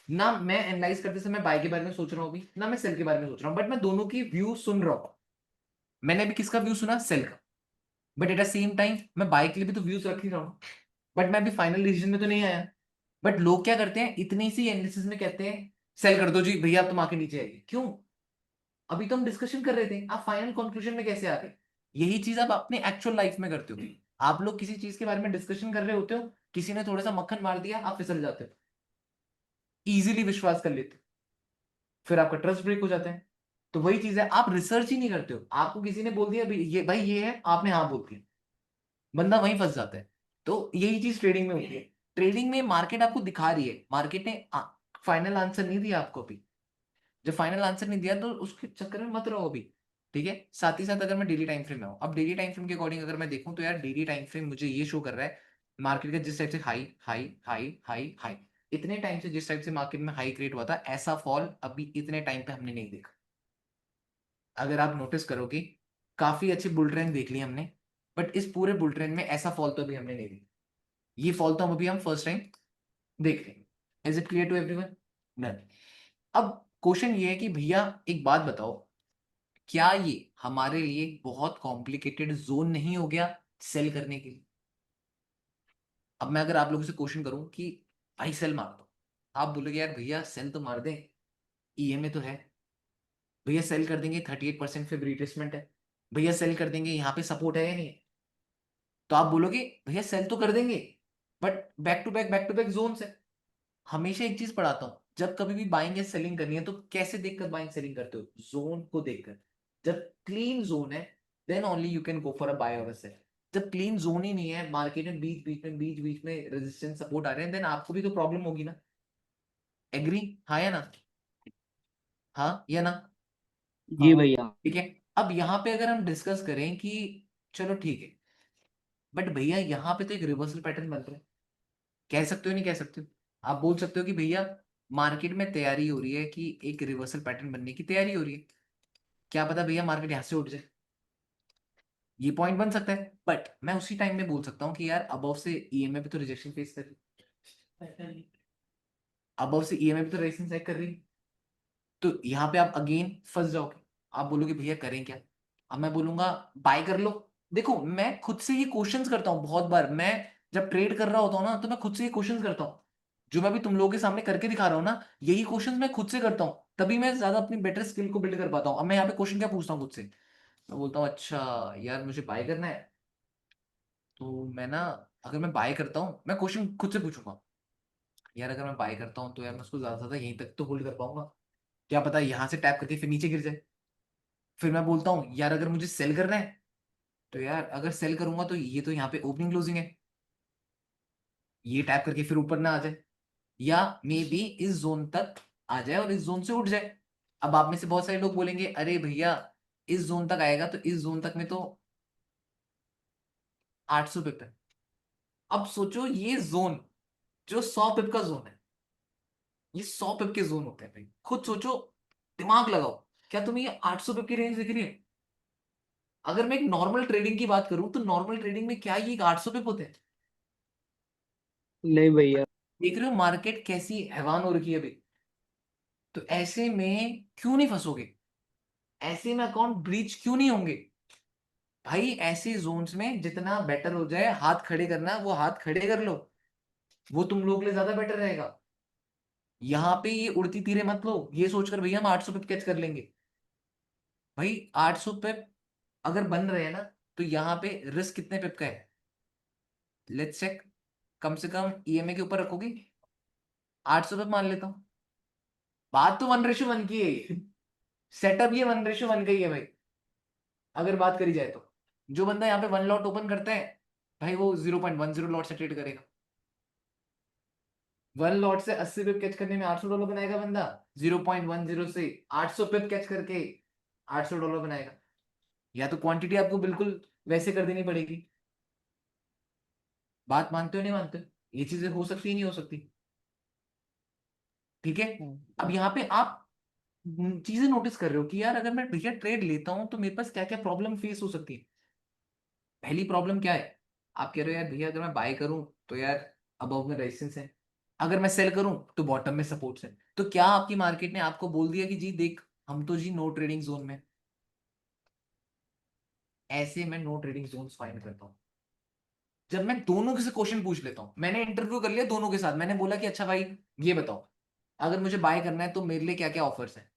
ना। मैं एनालाइज करते समय बाय के बारे में सोच रहा हूँ अभी, ना मैं सेल के बारे में सोच रहा हूँ, बट मैं दोनों की व्यू सुन रहा हूँ। मैंने अभी किसका व्यू सुना? सेल का। But at the same time मैं बाय के लिए भी तो व्यूज रख ही रहा हूँ, बट मैं अभी फाइनल डिसीजन में तो नहीं आया। बट लोग क्या करते हैं, इतनी सी एनालिसिस में कहते हैं सेल कर दो जी भैया, अब तुम आके नीचे आइए। क्यों? अभी तो हम डिस्कशन कर रहे थे, आप फाइनल कंक्लूजन में कैसे आ गए? यही चीज आप अपने एक्चुअल लाइफ में करते हो। आप लोग किसी चीज के बारे में डिस्कशन कर रहे होते हो, किसी ने थोड़ा सा मक्खन मार दिया, आप फिसल जाते हो, इजीली विश्वास कर लेते हो, फिर आपका ट्रस्ट ब्रेक हो जाता है। तो वही चीज है, आप रिसर्च ही नहीं करते हो, आपको किसी ने बोल दिया ये भाई ये है, आपने हाँ बोल दिया, बंदा वहीं फंस जाता है। तो यही चीज ट्रेडिंग में होती है। ट्रेडिंग में मार्केट आपको दिखा रही है, मार्केट ने फाइनल आंसर नहीं दिया आपको अभी। जब फाइनल आंसर नहीं दिया तो उसके चक्कर में मत रहो अभी। ठीक है, साथ ही साथ अगर मैं डेली टाइम फ्रेम में हूँ, अब डेली टाइम फ्रेम के अकॉर्डिंग अगर मैं देखूं तो यार डेली टाइम फ्रेम मुझे ये शो कर रहा है मार्केट का जिस टाइप से high high high high high, इतने टाइम से जिस टाइप से मार्केट में हाई क्रिएट हुआ था, ऐसा फॉल अभी इतने टाइम पे हमने नहीं देखा। अगर आप नोटिस करोगे काफी अच्छी बुल ट्रेंड देख ली हमने, बट इस पूरे बुल ट्रेंड में ऐसा फॉल तो अभी हमने नहीं देखा। ये फॉल तो हम फर्स्ट टाइम देख रहे हैं। Is it clear to everyone? Done. अब क्वेश्चन ये है कि भैया एक बात बताओ, क्या ये हमारे लिए बहुत कॉम्प्लिकेटेड जोन नहीं हो गया सेल करने के लिए? अब मैं अगर आप लोगों से क्वेश्चन करूं कि भाई सेल मार दो, आप बोलोगे यार भैया सेल तो मार दे, ईएमए तो है, भैया सेल कर देंगे 38% फिर रिट्रेसमेंट है, भैया सेल कर देंगे यहाँ पे सपोर्ट है या नहीं है? तो आप बोलोगे भैया सेल तो कर देंगे, but back to back zone है। हमेशा एक चीज पढ़ाता हूँ, जब कभी भी बाइंग या सेलिंग करनी है तो कैसे देखकर बाइंग सेलिंग करते हो? जोन को देखकर। जब क्लीन जोन है then only you can go for a buy और अ सेल। जब क्लीन जोन ही नहीं है, मार्केट में बीच बीच में रेजिस्टेंस सपोर्ट आ रहे हैं, देन आपको भी तो प्रॉब्लम होगी ना। एग्री? हाँ या ना? हाँ या ना? जी भैया। ठीक है, अब यहाँ पे अगर हम डिस्कस करें कि चलो ठीक है, बट भैया यहाँ पे तो एक रिवर्सल पैटर्न बन रहा है, कह सकते हो नहीं कह सकते हो? आप बोल सकते हो कि भैया मार्केट में तैयारी हो रही है कि एक रिवर्सल पैटर्न बनने की तैयारी हो रही है, क्या पता भैया मार्केट यहाँ से उठ जाए, ये पॉइंट बन सकता है। बट मैं उसी टाइम में बोल सकता हूँ कि यार अबव से ईएमए पे तो रिजेक्शन फेस कर रही, अबव से ईएमए पे तो रेजिस्टेंस चेक कर रही, तो यहाँ पे आप अगेन फंस जाओगे। आप बोलोगे भैया करें क्या? अब मैं बोलूंगा बाय कर लो। देखो मैं खुद से ये क्वेश्चंस करता हूँ बहुत बार, मैं जब ट्रेड कर रहा होता हूँ ना तो मैं खुद से ये क्वेश्चंस करता हूँ, जो मैं भी तुम लोगों के सामने करके दिखा रहा हूँ ना, यही क्वेश्चंस मैं खुद से करता हूँ, तभी मैं ज्यादा अपनी बेटर स्किल को बिल्ड कर पाता हूँ। अब मैं यहाँ पे क्वेश्चन क्या पूछता हूँ खुद से, मैं बोलता हूँ अच्छा यार मुझे बाय करना है, तो मैं ना अगर मैं बाय करता हूँ, मैं क्वेश्चन खुद से पूछूंगा यार अगर मैं बाय करता हूँ तो यार मैं उसको ज्यादा से ज्यादा यहीं तक तो होल्ड कर पाऊंगा, क्या पता यहाँ से टैप करके फिर नीचे गिर जाए। फिर मैं बोलता हूँ यार अगर मुझे सेल करना है तो यार अगर सेल करूंगा तो ये तो यहाँ पे ओपनिंग क्लोजिंग है, ये टैप करके फिर ऊपर ना आ जाए, या मे बी इस जोन तक आ जाए और इस जोन से उठ जाए। अब आप में से बहुत सारे लोग बोलेंगे अरे भैया इस जोन तक आएगा तो इस जोन तक में तो 800 पिप है। अब सोचो ये जोन जो 100 पिप का जोन है, ये 100 पिप के जोन होते हैं भाई, खुद सोचो, दिमाग लगाओ, क्या तुम्हें ये 800 पिप की रेंज दिख रही है? अगर मैं एक नॉर्मल ट्रेडिंग की बात करूं तो नॉर्मल ट्रेडिंग में क्या ये 800 पिप होते हैं? नहीं भैया। देख रहे हो मार्केट कैसी हैवान हो रखी है अभी। तो ऐसे में क्यों नहीं फंसोगे? ऐसे में अकाउंट ब्रीच क्यों नहीं होंगे? भाई ऐसे जोन्स में जितना बेटर हो जाए हाथ खड़े करना, वो हाथ खड़े कर लो, वो तुम लोग के लिए ज्यादा बेटर रहेगा। यहाँ पे ये उड़ती तीरें मत लो ये सोचकर भैया हम 800 पे कैच कर लेंगे। भाई 800 पे अगर बन रहे हैं ना तो यहाँ पे रिस्क कितने पिप का है, लेट्स चेक। कम से कम ईएमए के ऊपर रखोगे 800 पिप मान लेता हूँ। बात तो 1:1 की है, सेटअप ये 1:1 का ही है भाई। अगर बात करी जाए तो जो बंदा यहाँ पे 1 लॉट ओपन करता है भाई, वो 0.10 लॉट से ट्रेड करेगा। 1 लॉट से 80 पिप कैच करने में $800 बनाएगा बंदा, 0.10 से 800 पिप कैच करके $800 बनाएगा। या तो क्वांटिटी आपको बिल्कुल वैसे कर देनी पड़ेगी। बात मानते हो नहीं मानते हो? ये चीजें हो सकती है नहीं हो सकती? ठीक है। अब यहाँ पे आप चीजें नोटिस कर रहे हो कि यार अगर मैं भैया ट्रेड लेता हूं तो मेरे पास क्या क्या प्रॉब्लम फेस हो सकती है। पहली प्रॉब्लम क्या है, आप कह रहे हो यार भैया अगर मैं बाय करूं तो यार अबव में रेजिस्टेंस है, अगर मैं सेल करूं तो बॉटम में सपोर्ट्स है। तो क्या आपकी मार्केट ने आपको बोल दिया कि जी देख हम तो जी नो ट्रेडिंग जोन में? ऐसे मैं नो ट्रेडिंग जोन फाइंड करता हूं जब मैं दोनों से क्वेश्चन पूछ लेता हूं। मैंने इंटरव्यू कर लिया दोनों के साथ, मैंने बोला कि अच्छा भाई ये बताओ, अगर मुझे बाय करना है तो मेरे लिए क्या क्या ऑफर्स है,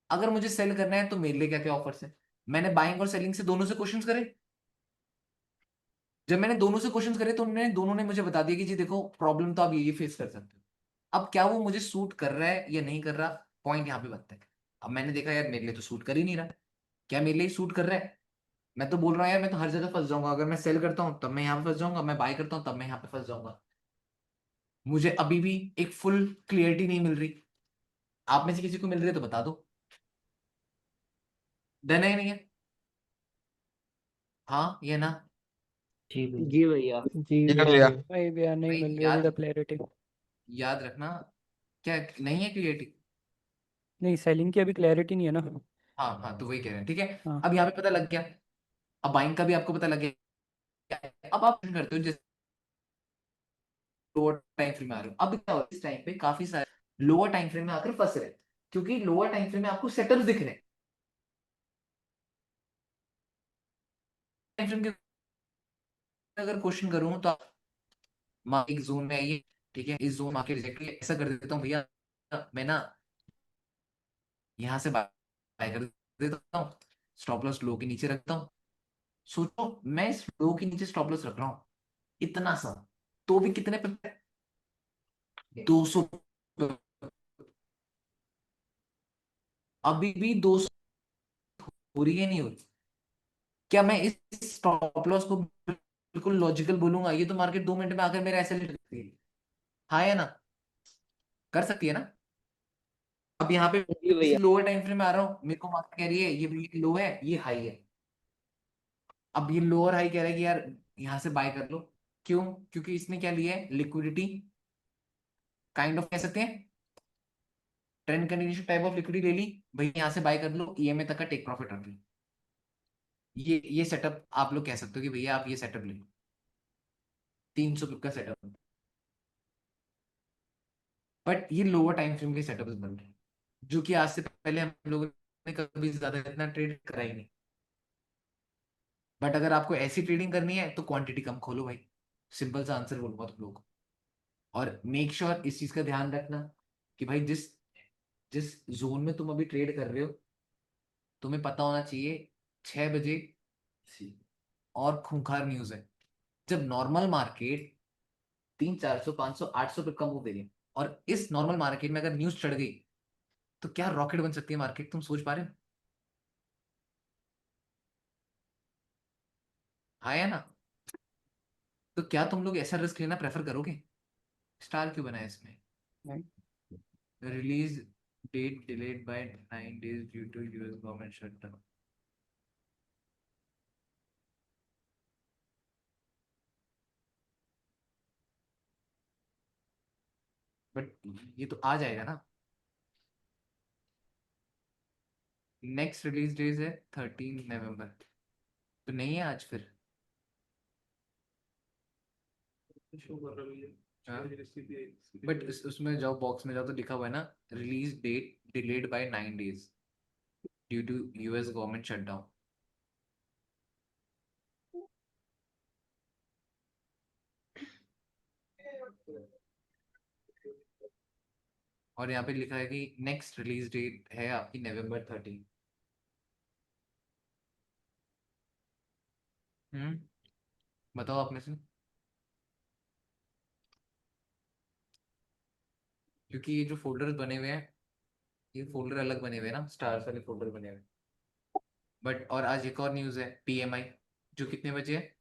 अगर मुझे सेल करना है तो मेरे लिए क्या क्या ऑफर्स है। मैंने बाइंग और सेलिंग से दोनों से क्वेश्चंस करे। जब मैंने दोनों से क्वेश्चंस करे तो उन्होंने दोनों ने मुझे बता दिया कि जी देखो प्रॉब्लम तो आप ये फेस कर सकते हो। अब क्या वो मुझे सूट कर रहा है या नहीं कर रहा, पॉइंट यहाँ पे बनता है। अब मैंने देखा यार मेरे लिए तो सूट कर ही नहीं रहा। क्या मेरे लिए सूट कर रहा है? मैं तो बोल रहा हूँ यार मैं तो हर जगह फंस जाऊंगा, अगर मैं सेल करता हूँ तब मैं यहाँ पे फंस जाऊंगा, मैं बाय करता हूँ तब मैं यहाँ पे फंस जाऊंगा। मुझे अभी भी एक फुल क्लियरिटी नहीं मिल रही। आप में से किसी को मिल रही है तो बता दो। डन है या नहीं है? हाँ या ना? जी भैया। जी भैया। जी ये भैया, भैया। भाई भैया नहीं भाई मिल रही अभी याद तो क्लैरिटी। याद रखना। क्या नहीं है क्लियरिटी? नहीं, सेलिंग की अभी क्लैरिटी नहीं है ना। हाँ हाँ, तो वही कह रहे हैं, ठीक है। हाँ। अब यहाँ पे पता लग गया, अब बाइंग का भी आपको पता लग गया। अब आप करते हो जैसे लोअर टाइम फ्रेम में आ रहे हो, अब क्या हो इस टाइम पे काफी सारे लोअर टाइम फ्रेम में आकर फंस रहे हैं, क्योंकि लोअर टाइम फ्रेम में आपको सेटअप्स दिख रहे हैं। टाइम फ्रेम के अगर क्वेश्चन करूं तो एक जोन में आइए, ठीक है, इस जोन मार्केट एग्जैक्टली ऐसा कर देता हूँ भैया, मैं ना यहाँ से बाय कर देता हूँ, स्टॉप लॉस लो के नीचे रखता हूँ। सोचो मैं इस लो के नीचे स्टॉप लॉस रख रहा हूँ इतना सा, तो भी कितने पे? 200। अभी भी 200 हो रही है नहीं हो रही? क्या मैं इस स्टॉप लॉस को बिल्कुल लॉजिकल बोलूंगा ये तो मार्केट 2 मिनट में आकर मेरा ऐसे ले सकती है? हाँ या ना? कर सकती है ना? अब यहाँ पे जी किसी भैया। लोअर टाइम फ्रेम में आ रहा हूँ, मेरे को मार्केट कह रही है ये लो है ये हाई है। अब ये लोअर हाई कह रहा है कि यार यहाँ से बाय कर लो। क्यों? क्योंकि इसने क्या लिया है, लिक्विडिटी काइंड ऑफ कह सकते हैं, trend continuation type of liquidity ले ली भाई, यहाँ से बाय कर लो, ईएमए तक का टेक प्रॉफिट रख लो। ये सेटअप आप लोग कह सकते हो कि भैया आप ये सेटअप ले लो, 300 पिप का सेटअप। बट ये लोअर टाइम फ्रेम के सेटअप बन रहे हैं, जो कि आज से पहले हम लोगों ने कभी ज्यादा इतना ट्रेड करा ही नहीं। बट अगर आपको ऐसी ट्रेडिंग करनी है तो क्वांटिटी कम खोलो भाई, सिंपल सा आंसर बोलूंगा तुम लोग को। और मेक श्योर इस चीज का ध्यान रखना कि भाई जिस जिस जोन में तुम अभी ट्रेड कर रहे हो, तुम्हें पता होना चाहिए 6 बजे और खूंखार न्यूज है, जब नॉर्मल मार्केट 300 400 500 800 पे कम हो गई है, और इस नॉर्मल मार्केट में अगर न्यूज चढ़ गई तो क्या रॉकेट बन सकती है मार्केट, तुम सोच पा रहे हो? हाँ या ना? तो क्या तुम लोग ऐसा रिस्क लेना प्रेफर करोगे? स्टार क्यों बनाया इसमें? नहीं। Release date delayed by 9 days due to US government shutdown. But ये तो आ जाएगा ना। नेक्स्ट रिलीज डेज है 13 नवंबर, तो नहीं है आज फिर? बट उसमें जाओ बॉक्स में जाओ तो लिखा हुआ है ना, release date delayed by 9 days due to US government shutdown. और यहाँ पे लिखा है कि नेक्स्ट रिलीज डेट है आपकी November 13। बताओ आप में से, क्योंकि ये जो फोल्डर्स बने हुए हैं, ये फोल्डर अलग बने हुए हैं ना, स्टार्स वाले फोल्डर बने हुए हैं। बट और आज एक और न्यूज़ है, पीएमआई, जो कितने बजे है,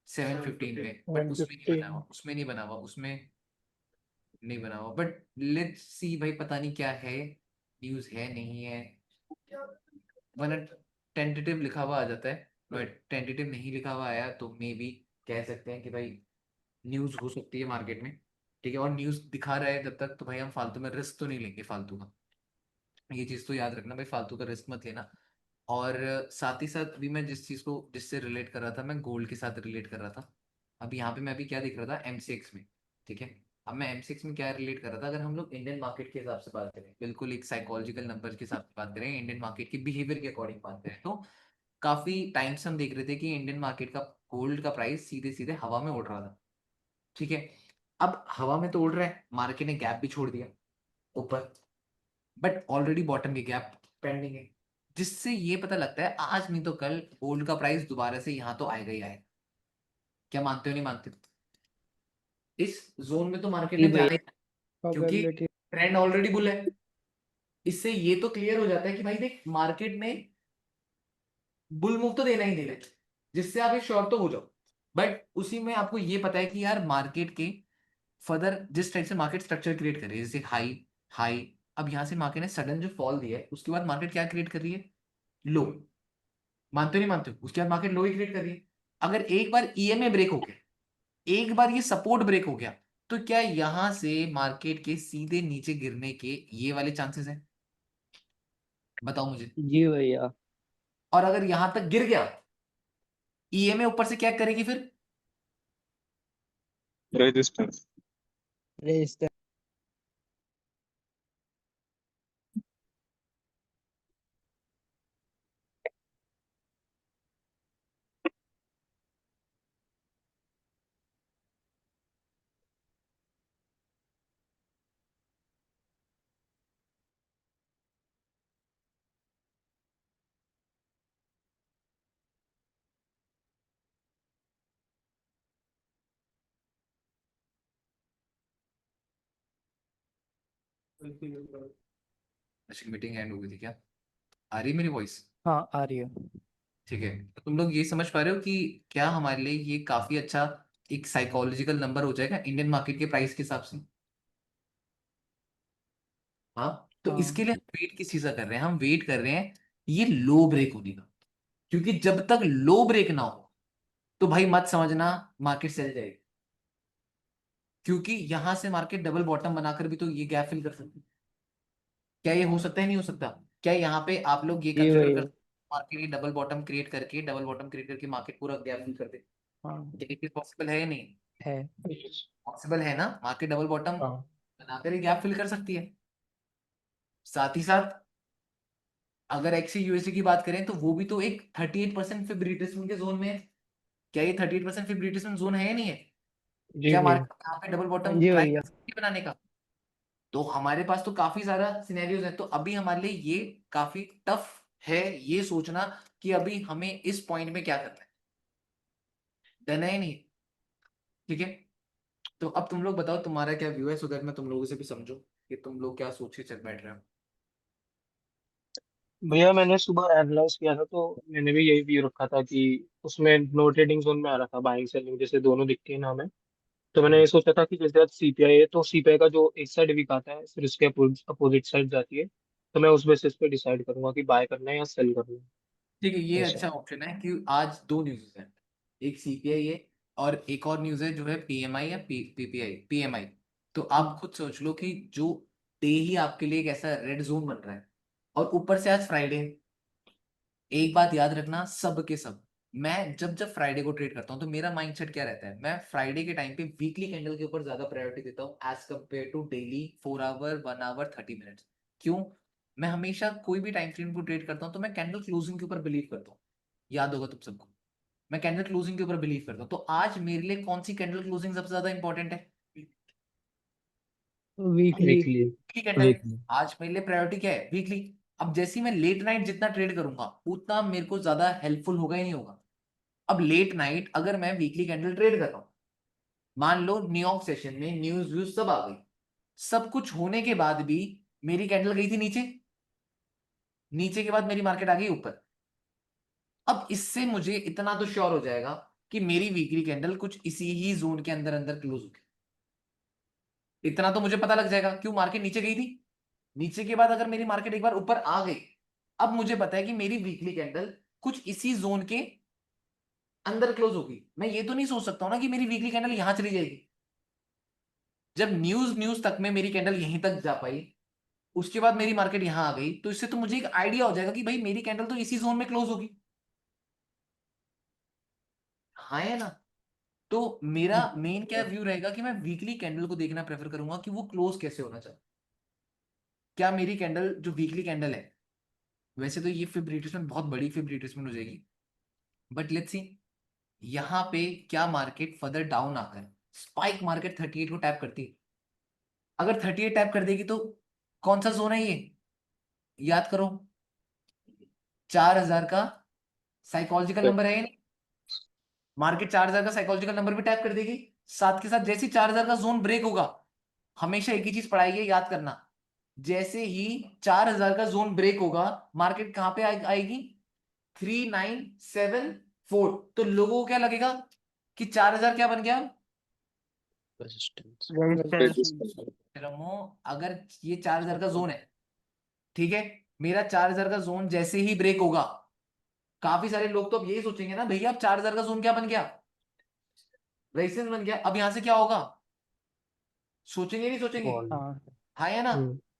7:15 पे, बट उसमें नहीं बना 1:15 हुआ, उसमें नहीं बना हुआ, उसमें नहीं बना हुआ, बट लेट्स सी भाई, पता नहीं क्या है, न्यूज़ है नहीं है, वरना टेंटेटिव लिखा हुआ आ जाता है, बट टेंटेटिव नहीं लिखा हुआ आया तो मे बी कह सकते हैं कि भाई न्यूज़ हो सकती है मार्केट में, ठीक है, और न्यूज़ दिखा रहा है जब तक, तो भाई हम फालतू में रिस्क तो नहीं लेंगे फालतू का, ये चीज़ तो याद रखना भाई, फालतू का रिस्क मत लेना। और साथ ही साथ अभी मैं जिस चीज़ को जिससे रिलेट कर रहा था, मैं गोल्ड के साथ रिलेट कर रहा था। अब यहाँ पे मैं अभी क्या दिख रहा था, एमसीएक्स में, ठीक है। अब मैं एमसीएक्स में क्या रिलेट कर रहा था, अगर हम लोग इंडियन मार्केट के हिसाब से बात करें, बिल्कुल एक साइकोलॉजिकल नंबर के हिसाब से बात करें, इंडियन मार्केट के बिहेवियर के अकॉर्डिंग बात करें, तो काफी टाइम से हम देख रहे थे कि इंडियन मार्केट का गोल्ड का प्राइस सीधे सीधे हवा में उड़ रहा था, ठीक है। अब हवा में तो उड़ रहा है, मार्केट ने गैप भी छोड़ दिया ऊपर, बट ऑलरेडी बॉटम की गैप पेंडिंग है, जिससे ये पता लगता है आज नहीं तो कल गोल्ड का प्राइस दोबारा से यहाँ तो आएगा ही आएगा। क्या मानते हो नहीं मानते हो? इस जोन में तो मार्केट जी ने जाना भैया। ही है, क्योंकि ट्रेंड ऑलरेडी बुल है। इससे ये तो क्लियर हो जाता है कि भाई देख, मार्केट ने बुल मूव तो देना ही देना है, जिससे आप एक श्योर तो हो जाओ। बट उसी में आपको ये पता है कि यार मार्केट के फर्दर जिस टाइप से मार्केट स्ट्रक्चर क्रिएट कर रही है, जैसे हाई हाई, अब यहाँ से मार्केट ने सडन जो फॉल दिया है, उसके बाद मार्केट क्या क्रिएट कर रही है, लो। मानते हो नहीं मानते हो, उसके बाद मार्केट लो ही क्रिएट कर रही है। अगर एक बार ईएमए ब्रेक हो गया, एक बार ये सपोर्ट ब्रेक हो गया, तो क्या यहां से मार्केट के सीधे नीचे गिरने के ये वाले चांसेस हैं? बताओ मुझे। जी भैया। और अगर यहां तक गिर गया, ईएमए ऊपर से क्या करेगी फिर? रेजिस्टेंस। अच्छा, मीटिंग एंड हो गई थी क्या? आ रही है मेरी वॉइस? हाँ आ रही है। ठीक है, तो तुम लोग ये समझ पा रहे हो कि क्या हमारे लिए ये काफी अच्छा एक साइकोलॉजिकल नंबर हो जाएगा इंडियन मार्केट के प्राइस के हिसाब से? हाँ, तो हाँ इसके लिए हम वेट किस चीज का कर रहे हैं, हम वेट कर रहे हैं ये लो ब्रेक होने का, क्योंकि जब तक लो ब्रेक ना हो तो भाई मत समझना मार्केट चल जाएगी, क्योंकि यहां से मार्केट डबल बॉटम बनाकर भी तो ये गैप फिल कर सकती है। क्या ये हो सकता है, नहीं हो सकता? क्या यहाँ पे आप लोग ये जी कंसिडर कर भैया। मार्केट ये डबल बॉटम क्रिएट करके मार्केट पूरा गैप फिल कर दे? हाँ क्या ये पॉसिबल है या नहीं? है। पॉसिबल है ना, मार्केट डबल बॉटम हाँ बनाकर ही गैप फिल कर सकती है। साथ ही साथ अगर एक्सी यूएसडी की बात करें, तो वो भी तो एक 38% फिब रिट्रेसमेंट के जोन में है। क्या ये 38% फिब रिट्रेसमेंट जोन है या नहीं है? जी क्या भैया। मार्केट यहाँ पे डबल बॉटम जी ट्राई भैया। कर सकती है बनाने का? तो हमारे पास तो काफी सारा सिनेरियोज है, तो अभी हमारे लिए ये काफी टफ है ये सोचना कि अभी हमें इस पॉइंट में क्या करना है, डरना ही नहीं, ठीक है। तो अब तुम लोग बताओ तुम्हारा क्या व्यू है, सो दैट मैं तुम लोगों से भी समझूं कि तुम लोग क्या सोच के चल बैठ रहे हो। भैया मैंने सुबह एनालाइज किया था, तो मैंने भी यही व्यू रखा था कि उसमें नो ट्रेडिंग जोन में आ रहा था, बाइंग सेलिंग जैसे दोनों दिखती है ना हमें। तो मैंने हम्म। ये सोचा था कि जैसे आज सीपीआई है, तो सीपीआई का जो एक साइड वीक आता है फिर उसके अपोजिट साइड जाती है, तो मैं उस बेसिस पे डिसाइड करूंगा कि बाय करना है या सेल करना है। ठीक है, ये ऐसा। अच्छा ऑप्शन है कि आज दो न्यूज़ है, एक सीपीआई है और एक और न्यूज़ है जो है पीएमआई या पीपीआई पीएमआई। तो आप खुद सोच लो कि जो डे ही आपके लिए एक ऐसा रेड जोन बन रहा है, और ऊपर से आज फ्राइडे है। एक बात याद रखना, सब के सब, मैं जब जब फ्राइडे को ट्रेड करता हूँ तो मेरा माइंडसेट क्या रहता है, मैं फ्राइडे के टाइम पे वीकली कैंडल के ऊपर ज्यादा प्रायोरिटी देता हूँ as compare to daily 4 hour 1 hour 30 minutes. क्यों? मैं हमेशा कोई भी टाइम फ्रेम को ट्रेड करता हूँ तो मैं कैंडल क्लोजिंग के ऊपर बिलीव करता हूँ। याद होगा तुम सबको, मैं कैंडल क्लोजिंग के ऊपर बिलीव करता हूँ। तो आज मेरे लिए कौन सी कैंडल क्लोजिंग सबसे ज्यादा इंपॉर्टेंट है? Weekly. Weekly. Weekly candle. Weekly. आज मेरे लिए प्रायोरिटी क्या है, वीकली। अब जैसे ही मैं लेट नाइट जितना ट्रेड करूंगा उतना मेरे को ज्यादा हेल्पफुल होगा ही नहीं होगा? अब लेट नाइट अगर मैं वीकली कैंडल ट्रेड कर रहा हूं, मान लो न्यूयॉर्क सेशन में न्यूज व्यूज सब आ गई, सब कुछ होने के बाद भी मेरी कैंडल गई थी नीचे, नीचे के बाद मेरी मार्केट आ गई ऊपर। अब इससे मुझे इतना तो श्योर हो जाएगा कि मेरी वीकली कैंडल कुछ इसी ही जोन के अंदर अंदर क्लोज होगी। इतना तो मुझे पता लग जाएगा, क्यों मार्केट नीचे गई थी, नीचे के बाद अगर मेरी मार्केट एक बार ऊपर आ गई, अब मुझे पता है कि मेरी वीकली कैंडल कुछ इसी जोन के अंदर क्लोज होगी। मैं ये तो नहीं सोच सकता हूं ना कि मेरी वीकली कैंडल यहां चली जाएगी। जब न्यूज तक में मेरी कैंडल यहीं तक जा पाई, उसके बाद मेरी मार्केट यहां आ गई, तो इससे तो मुझे एक आइडिया हो जाएगा कि भाई मेरी कैंडल तो इसी जोन में क्लोज होगी। हाँ है ना? तो मेरा मेन क्या व्यू रहेगा कि मैं वीकली कैंडल को देखना प्रेफर करूंगा कि वो क्लोज कैसे होना चाहिए। क्या मेरी कैंडल जो वीकली कैंडल है, वैसे तो ये फिब रिट्रेसमेंट बहुत बड़ी फिब रिट्रेसमेंट हो जाएगी, बट लेट्स सी यहाँ पे क्या मार्केट फर्दर डाउन आकर स्पाइक मार्केट 38 को टैप करती है। अगर 38 टैप कर देगी तो कौन सा जोन है ये, याद करो, 4000 का साइकोलॉजिकल नंबर है ये नहीं? मार्केट 4000 का साइकोलॉजिकल नंबर भी टैप कर देगी, साथ के साथ जैसे ही 4000 का जोन ब्रेक होगा, हमेशा एक ही चीज पढ़ाई है, याद करना, जैसे ही 4000 का जोन ब्रेक होगा, मार्केट कहां पे आएगी, 3974। तो लोगों को क्या लगेगा कि 4000 क्या बन गया, रमो, अगर ये 4000 का जोन है, ठीक है, मेरा 4000 का जोन जैसे ही ब्रेक होगा, काफी सारे लोग तो अब यही सोचेंगे ना, भैया अब 4000 का जोन क्या बन गया, रेजिस्टेंस बन गया, अब यहां से क्या होगा, सोचेंगे नहीं सोचेंगे, हाँ। हाँ या ना?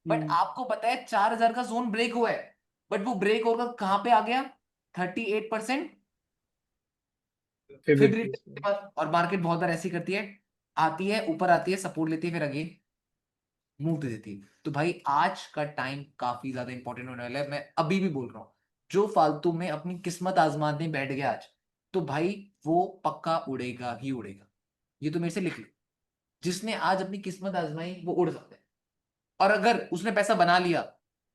बट आपको पता है 4000 का जोन ब्रेक हुआ है, बट वो ब्रेक होकर कहां पे आ गया, 38% फिर के पास। और मार्केट बहुत बार ऐसी करती है, आती है ऊपर, आती है सपोर्ट लेती है, फिर अगेन मूव दे देती है। तो भाई आज का टाइम काफी ज्यादा इंपॉर्टेंट होने वाला है, मैं अभी भी बोल रहा हूँ, जो फालतू में अपनी किस्मत आजमाने बैठ गया आज, तो भाई वो पक्का उड़ेगा ही उड़ेगा। ये तो मेरे से लिख लो, जिसने आज अपनी किस्मत आजमाई वो उड़ सकता है, और अगर उसने पैसा बना लिया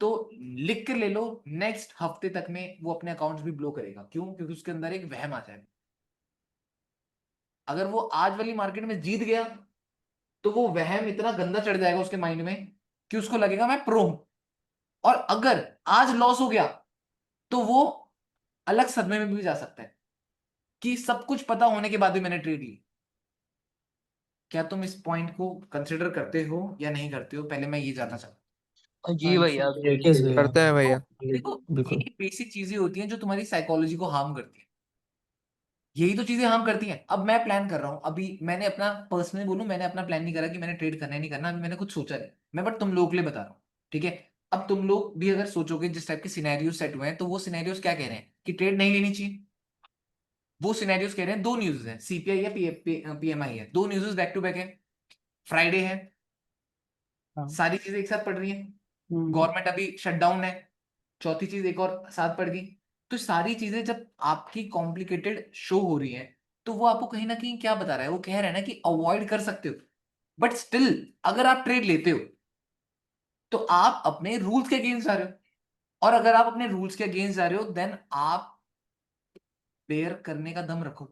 तो लिख कर ले लो, नेक्स्ट हफ्ते तक में वो अपने अकाउंट्स भी ब्लो करेगा। क्यों? क्योंकि उसके अंदर एक वहम आ जाएगा। अगर वो आज वाली मार्केट में जीत गया तो वो वहम इतना गंदा चढ़ जाएगा उसके माइंड में कि उसको लगेगा मैं प्रो हूं। और अगर आज लॉस हो गया तो वो अलग सदमे में भी जा सकता है कि सब कुछ पता होने के बाद भी मैंने ट्रेड ली। क्या तुम इस पॉइंट को कंसिडर करते हो या नहीं करते हो, पहले मैं ये जानना चाहता जी भैया यस भैया, करते हैं हूं। भैया। तो देखो, बिल्कुल। ये बेसिक चीजें होती हैं जो तुम्हारी साइकोलॉजी को हार्म करती है, यही तो चीजें हार्म करती हैं। अब मैं प्लान कर रहा हूं, अभी मैंने अपना पर्सनली बोलूं, मैंने अपना प्लान नहीं करा कि मैंने ट्रेड करना है नहीं करना, अभी मैंने कुछ सोचा नहीं, मैं बट तुम लोग के लिए बता रहा हूँ, ठीक है? अब तुम लोग भी अगर सोचोगे, जिस टाइप के सिनेरियो सेट हुए हैं, तो वो सिनेरियोस क्या कह रहे हैं कि ट्रेड नहीं लेनी चाहिए। वो सिनेरियोस कह रहे हैं, दो न्यूज है, सीपीआई या पीएमआई है, दो न्यूज बैक टू बैक है, फ्राइडे है, हाँ। सारी चीजें एक साथ पड़ रही है, गवर्नमेंट अभी शटडाउन है, चौथी चीज एक और साथ पड़ गई। तो सारी चीजें जब आपकी कॉम्प्लिकेटेड शो हो रही है, तो वो आपको कहीं ना कहीं क्या बता रहा है, वो कह रहा है ना कि अवॉइड कर सकते हो, बट स्टिल अगर आप ट्रेड लेते हो तो आप अपने रूल्स के अगेंस्ट जा रहे हो, और अगर आप अपने रूल्स के अगेंस्ट जा रहे हो, देन आप बेयर करने का दम रखो।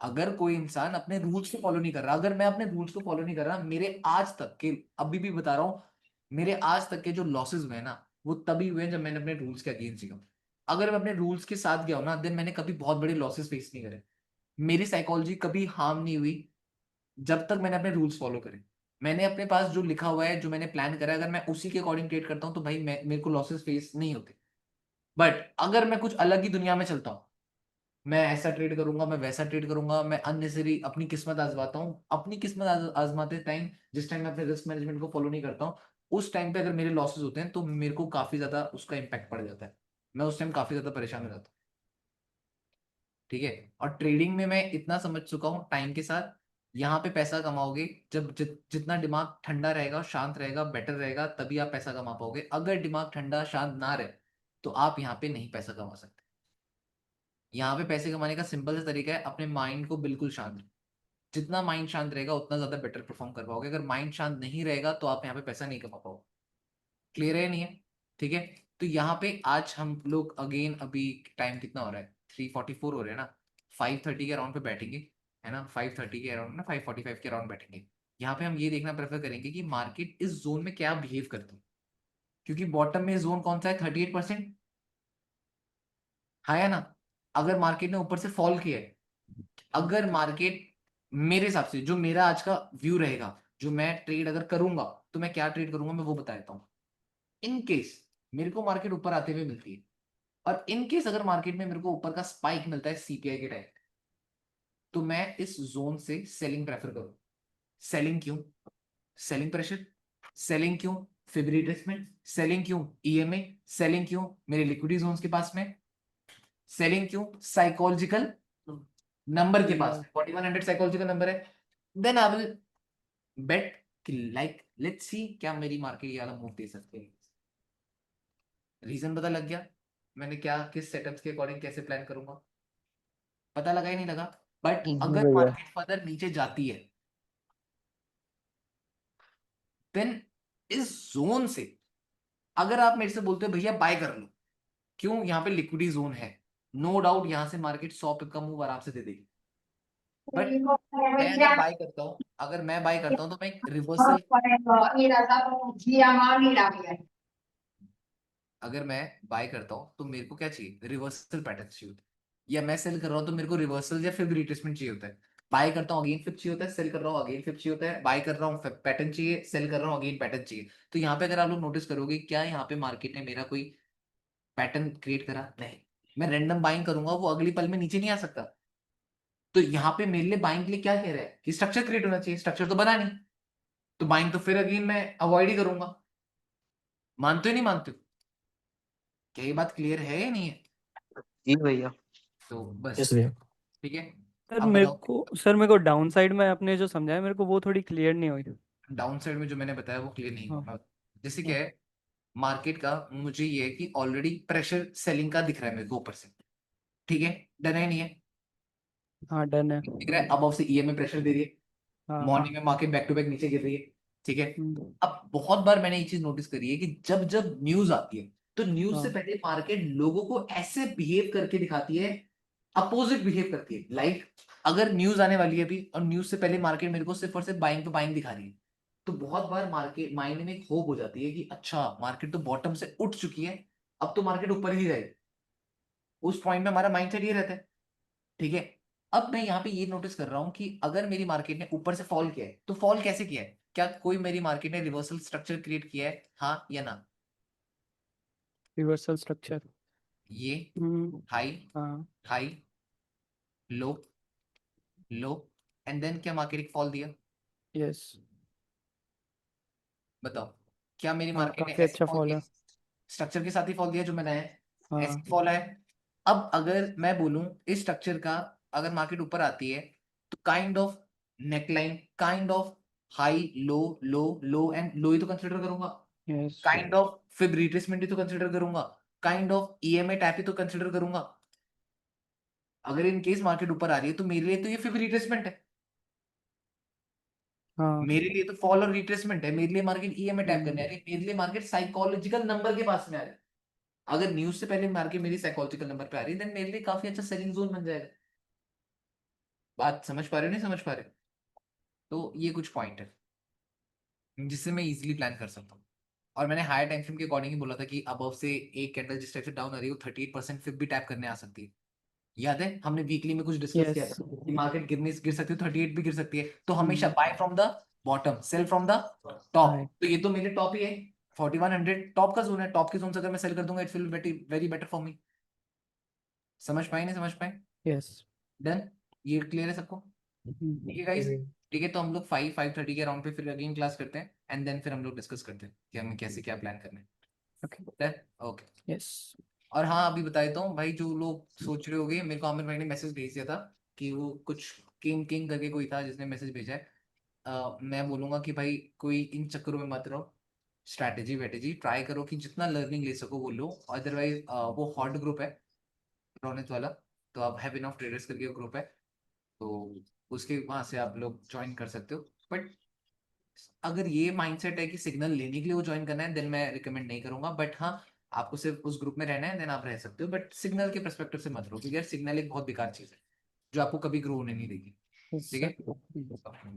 अगर कोई इंसान अपने रूल्स को फॉलो नहीं कर रहा, अगर मैं अपने रूल्स को फॉलो नहीं कर रहा, मेरे आज तक के, अभी भी बता रहा हूं, मेरे आज तक के जो लॉसेस हुए ना, वो तभी हुए जब मैंने अपने रूल्स के अगेंस्ट गया। अगर मैं अपने रूल्स के साथ गया हूं ना, देन मैंने कभी बहुत बड़े लॉसेस फेस नहीं करे, मेरी साइकोलॉजी कभी हार्म नहीं हुई जब तक मैंने अपने रूल्स फॉलो करे। मैंने अपने पास जो लिखा हुआ है, जो मैंने प्लान करा है, अगर मैं उसी के अकॉर्डिंग ट्रेड करता हूँ, तो भाई मेरे को लॉसेस फेस नहीं होते। बट अगर मैं कुछ अलग ही दुनिया में चलता हूँ, मैं ऐसा ट्रेड करूंगा, मैं वैसा ट्रेड करूंगा, मैं अननेसेसरी अपनी किस्मत आजमाता हूँ, अपनी किस्मत आजमाते टाइम, जिस टाइम मैं अपने रिस्क मैनेजमेंट को फॉलो नहीं करता हूँ, उस टाइम पे अगर मेरे लॉसेस होते हैं, तो मेरे को काफी ज्यादा उसका इम्पैक्ट पड़ जाता है, मैं उस टाइम काफी ज्यादा परेशान हो जाता हूँ, ठीक है? और ट्रेडिंग में मैं इतना समझ चुका हूँ टाइम के साथ, यहाँ पे पैसा कमाओगे जब जितना दिमाग ठंडा रहेगा, शांत रहेगा, बेटर रहेगा, तभी आप पैसा कमा पाओगे। अगर दिमाग ठंडा शांत ना रहे, तो आप यहाँ पे नहीं पैसा कमा सकते। यहाँ पे पैसे कमाने का सिंपल सा तरीका है, अपने माइंड को बिल्कुल शांत रखें। जितना माइंड शांत रहेगा उतना ज्यादा बेटर परफॉर्म कर पाओगे। अगर माइंड शांत नहीं रहेगा तो आप यहाँ पे पैसा नहीं कमा पाओगे। क्लियर है नहीं है? ठीक है। तो यहाँ पे आज हम लोग अगेन, अभी टाइम कितना हो रहा है, 3:44 हो रहे हैं ना, 5:30 के अराउंड पे बैठेंगे, है ना, 5:30 के अराउंड ना 5:45 के अराउंड बैठेंगे। यहाँ पे हम ये देखना प्रेफर करेंगे कि मार्केट इस जोन में क्या बिहेव करती है, क्योंकि बॉटम में जोन कौन सा है, 38%, हाँ या ना। अगर मार्केट ने ऊपर से फॉल किया है, अगर मार्केट, मेरे हिसाब से जो मेरा आज का व्यू रहेगा, जो मैं ट्रेड अगर करूंगा तो मैं क्या ट्रेड करूंगा मैं वो बता देता हूँ। इन केस मेरे को मार्केट ऊपर आते हुए मिलती है, और इन केस अगर मार्केट में मेरे को ऊपर का स्पाइक मिलता है सीपीआई के टाइम, तो मैं इस जोन से सेलिंग प्रेफर करूँ। सेलिंग क्यों, सेलिंग प्रेशर, सेलिंग क्यों, फिब रिट्रेसमेंट, सेलिंग क्यों, ईएमए, सेलिंग क्यों, मेरे लिक्विडिटी जोन्स के पास में, सेलिंग क्यों, साइकोलॉजिकल नंबर के पास में 4100 साइकोलॉजिकल नंबर है। देन आई विल बेट कि लाइक लेट्स सी क्या मेरी मार्केट ये वाला मूव दे सकते हैं। रीजन पता लग गया मैंने क्या किस सेटअप्स के अकॉर्डिंग कैसे प्लान करूंगा, पता लगा ही नहीं लगा। बट जी अगर भैया। मार्केट फर्दर नीचे जाती है, देन इस जोन से अगर आप मेरे से बोलते हो भैया बाय कर लो, क्यों, यहाँ पे लिक्विडिटी जोन है, नो डाउट यहाँ से मार्केट 100 पिप का मूव आराम से दे देगी। बट मैं अगर बाय करता हूँ, अगर मैं बाय करता हूँ तो मैं एक रिवर्सल, अगर मैं बाय करता हूँ तो मेरे को क्या चाहिए, रिवर्सल पैटर्न चाहिए होता है। या मैं सेल कर रहा हूँ तो मेरे को रिवर्सल या फिर रिट्रेसमेंट चाहिए होता है। बाय करता हूँ अगेन फिप चाहिए होता है, सेल कर रहा हूँ अगेन फिप चाहिए होता है, बाय कर रहा हूँ पैटर्न चाहिए, सेल कर रहा हूँ अगेन पैटर्न चाहिए। तो यहाँ पे अगर आप लोग नोटिस करोगे क्या यहाँ पे मार्केट ने मेरा कोई पैटर्न क्रिएट करा, नहीं। मैं रैंडम बाइंग करूंगा वो अगली पल में नीचे नहीं आ सकता। तो यहाँ पे मेरे लिए बाइंग के लिए क्या कह रहा है कि स्ट्रक्चर क्रिएट होना चाहिए, स्ट्रक्चर तो बना नहीं, तो बाइंग तो फिर अगेन मैं अवॉइड ही करूंगा। मानते हो नहीं मानते हो, क्या ये बात क्लियर है या नहीं है? जी भैया। तो बस यस भैया। ठीक है। सर अब मेरे बताओ, को सर मेरे को डाउन साइड में आपने जो समझाया मेरे को वो थोड़ी क्लियर नहीं हुई। डाउन साइड में जो मैंने बताया वो क्लियर नहीं हाँ हुआ। जैसे हाँ क्या है, मार्केट का मुझे ये है कि ऑलरेडी प्रेशर सेलिंग का दिख रहा है मेरे को ऊपर से, ठीक है, डर है नहीं है, हाँ डन है। दिख रहा है, अब से ईएमए प्रेशर दे रही है, हाँ मॉर्निंग में मार्केट बैक टू बैक नीचे गिर रही है, ठीक है। हम्म, अब बहुत बार मैंने ये चीज नोटिस करी है कि जब जब न्यूज आती है तो न्यूज से हाँ पहले मार्केट लोगों को ऐसे बिहेव करके दिखाती है, अपोजिट बिहेव करती है। लाइक अगर न्यूज आने वाली है अभी और न्यूज से पहले मार्केट मेरे को सिर्फ और सिर्फ बाइंग पे बाइंग दिखा रही है, तो बहुत बार मार्केट माइंड में एक होप हो जाती है कि अच्छा मार्केट तो बॉटम से उठ चुकी है, अब तो मार्केट ऊपर ही जाएगी। उस पॉइंट में हमारा माइंड सेट ये रहता है, ठीक है। अब मैं यहाँ पे ये नोटिस कर रहा हूँ कि अगर मेरी मार्केट ने ऊपर से फॉल किया है तो फॉल कैसे किया है, क्या कोई मेरी मार्केट ने रिवर्सल स्ट्रक्चर क्रिएट किया है, हाँ या ना। Reversal structure. ये हाई, हाँ high, low, low, and then क्या मार्केट एक फॉल दिया, यस। बताओ क्या मेरी हाँ मार्केट ने काफी ऐसे अच्छा फॉल फॉल किया, है। स्ट्रक्चर के साथ ही फॉल दिया जो मैंने है, ऐसे हाँ फॉल है। अब अगर मैं बोलूं इस स्ट्रक्चर का अगर मार्केट ऊपर आती है तो kind of neckline, kind of high low, low, low and low ही तो कंसिडर करूंगा, yes. Kind of fib retracement ही तो कंसिडर करूंगा, काइंड ऑफ ईएमए टैप ही तो कंसिडर करूंगा। अगर इन केस मार्केट ऊपर आ रही है तो मेरे लिए तो ये फिब रिट्रेसमेंट है, हाँ मेरे लिए तो फॉल और रिट्रेसमेंट है, मेरे लिए मार्केट ईएमए टैप करने आ हम्म, रही है, मेरे लिए मार्केट साइकोलॉजिकल नंबर के पास में आ रही है। अगर न्यूज से पहले मार्केट मेरी साइकोलॉजिकल नंबर पे आ रही है देन मेरे लिए काफी अच्छा सेलिंग जोन बन जाएगा। बात समझ पा रहे हो नहीं समझ पा रहे हो? तो ये कुछ पॉइंट है जिससे मैं इजीली प्लान कर सकता हूँ। और मैंने हायर टाइम फ्रेम के अकॉर्डिंग ही बोला था कि अबव से एक कैंडल जिस टाइप से डाउन आ रही है वो 38% फिर भी टैप करने आ सकती है। याद है हमने वीकली में कुछ डिस्कस किया यस था कि मार्केट गिर सकती है, 38 भी गिर सकती है, तो हमेशा hmm, buy from the bottom sell from the top. right, तो ये तो मेरे टॉप ही है, 4100 टॉप का जोन है, टॉप के जोन से अगर मैं सेल कर दूंगा it will very better for me. समझ पाए नहीं समझ पाए? यस डन, ये क्लियर है सबको? ठीक है गाइस, ठीक है। तो हम लोग 5:30 के अराउंड पे फिर अगेन क्लास करते हैं एंड देन फिर हम लोग डिस्कस करते हैं कि हमें कैसे क्या प्लान करना है। Okay okay. यस। और हाँ अभी बता देता हूँ भाई, जो लोग सोच रहे होंगे, मेरे को आमिर भाई ने मैसेज भेज दिया था कि वो कुछ किंग किंग करके कोई था जिसने मैसेज भेजा है। मैं बोलूंगा कि भाई कोई इन चक्करों में मत रहो, स्ट्रैटेजी वैटेजी ट्राई करो कि जितना लर्निंग ले सको वो लो। अदरवाइज वो हॉट ग्रुप है रोनित वाला, तो आप हैव इनफ ट्रेडर्स करके ग्रुप है, तो उसके वहां से आप लोग ज्वाइन कर सकते हो। बट अगर ये माइंडसेट है कि सिग्नल लेने के लिए वो ज्वाइन करना है देन मैं रिकमेंड नहीं करूंगा। बट हाँ आपको सिर्फ उस ग्रुप में रहना है देन आप रह सकते हो, बट सिग्नल के परस्पेक्टिव से मत रहो क्योंकि यार सिग्नल एक बहुत बेकार चीज है। जो आपको कभी ग्रो होने नहीं देगी। ठीक है। Exactly.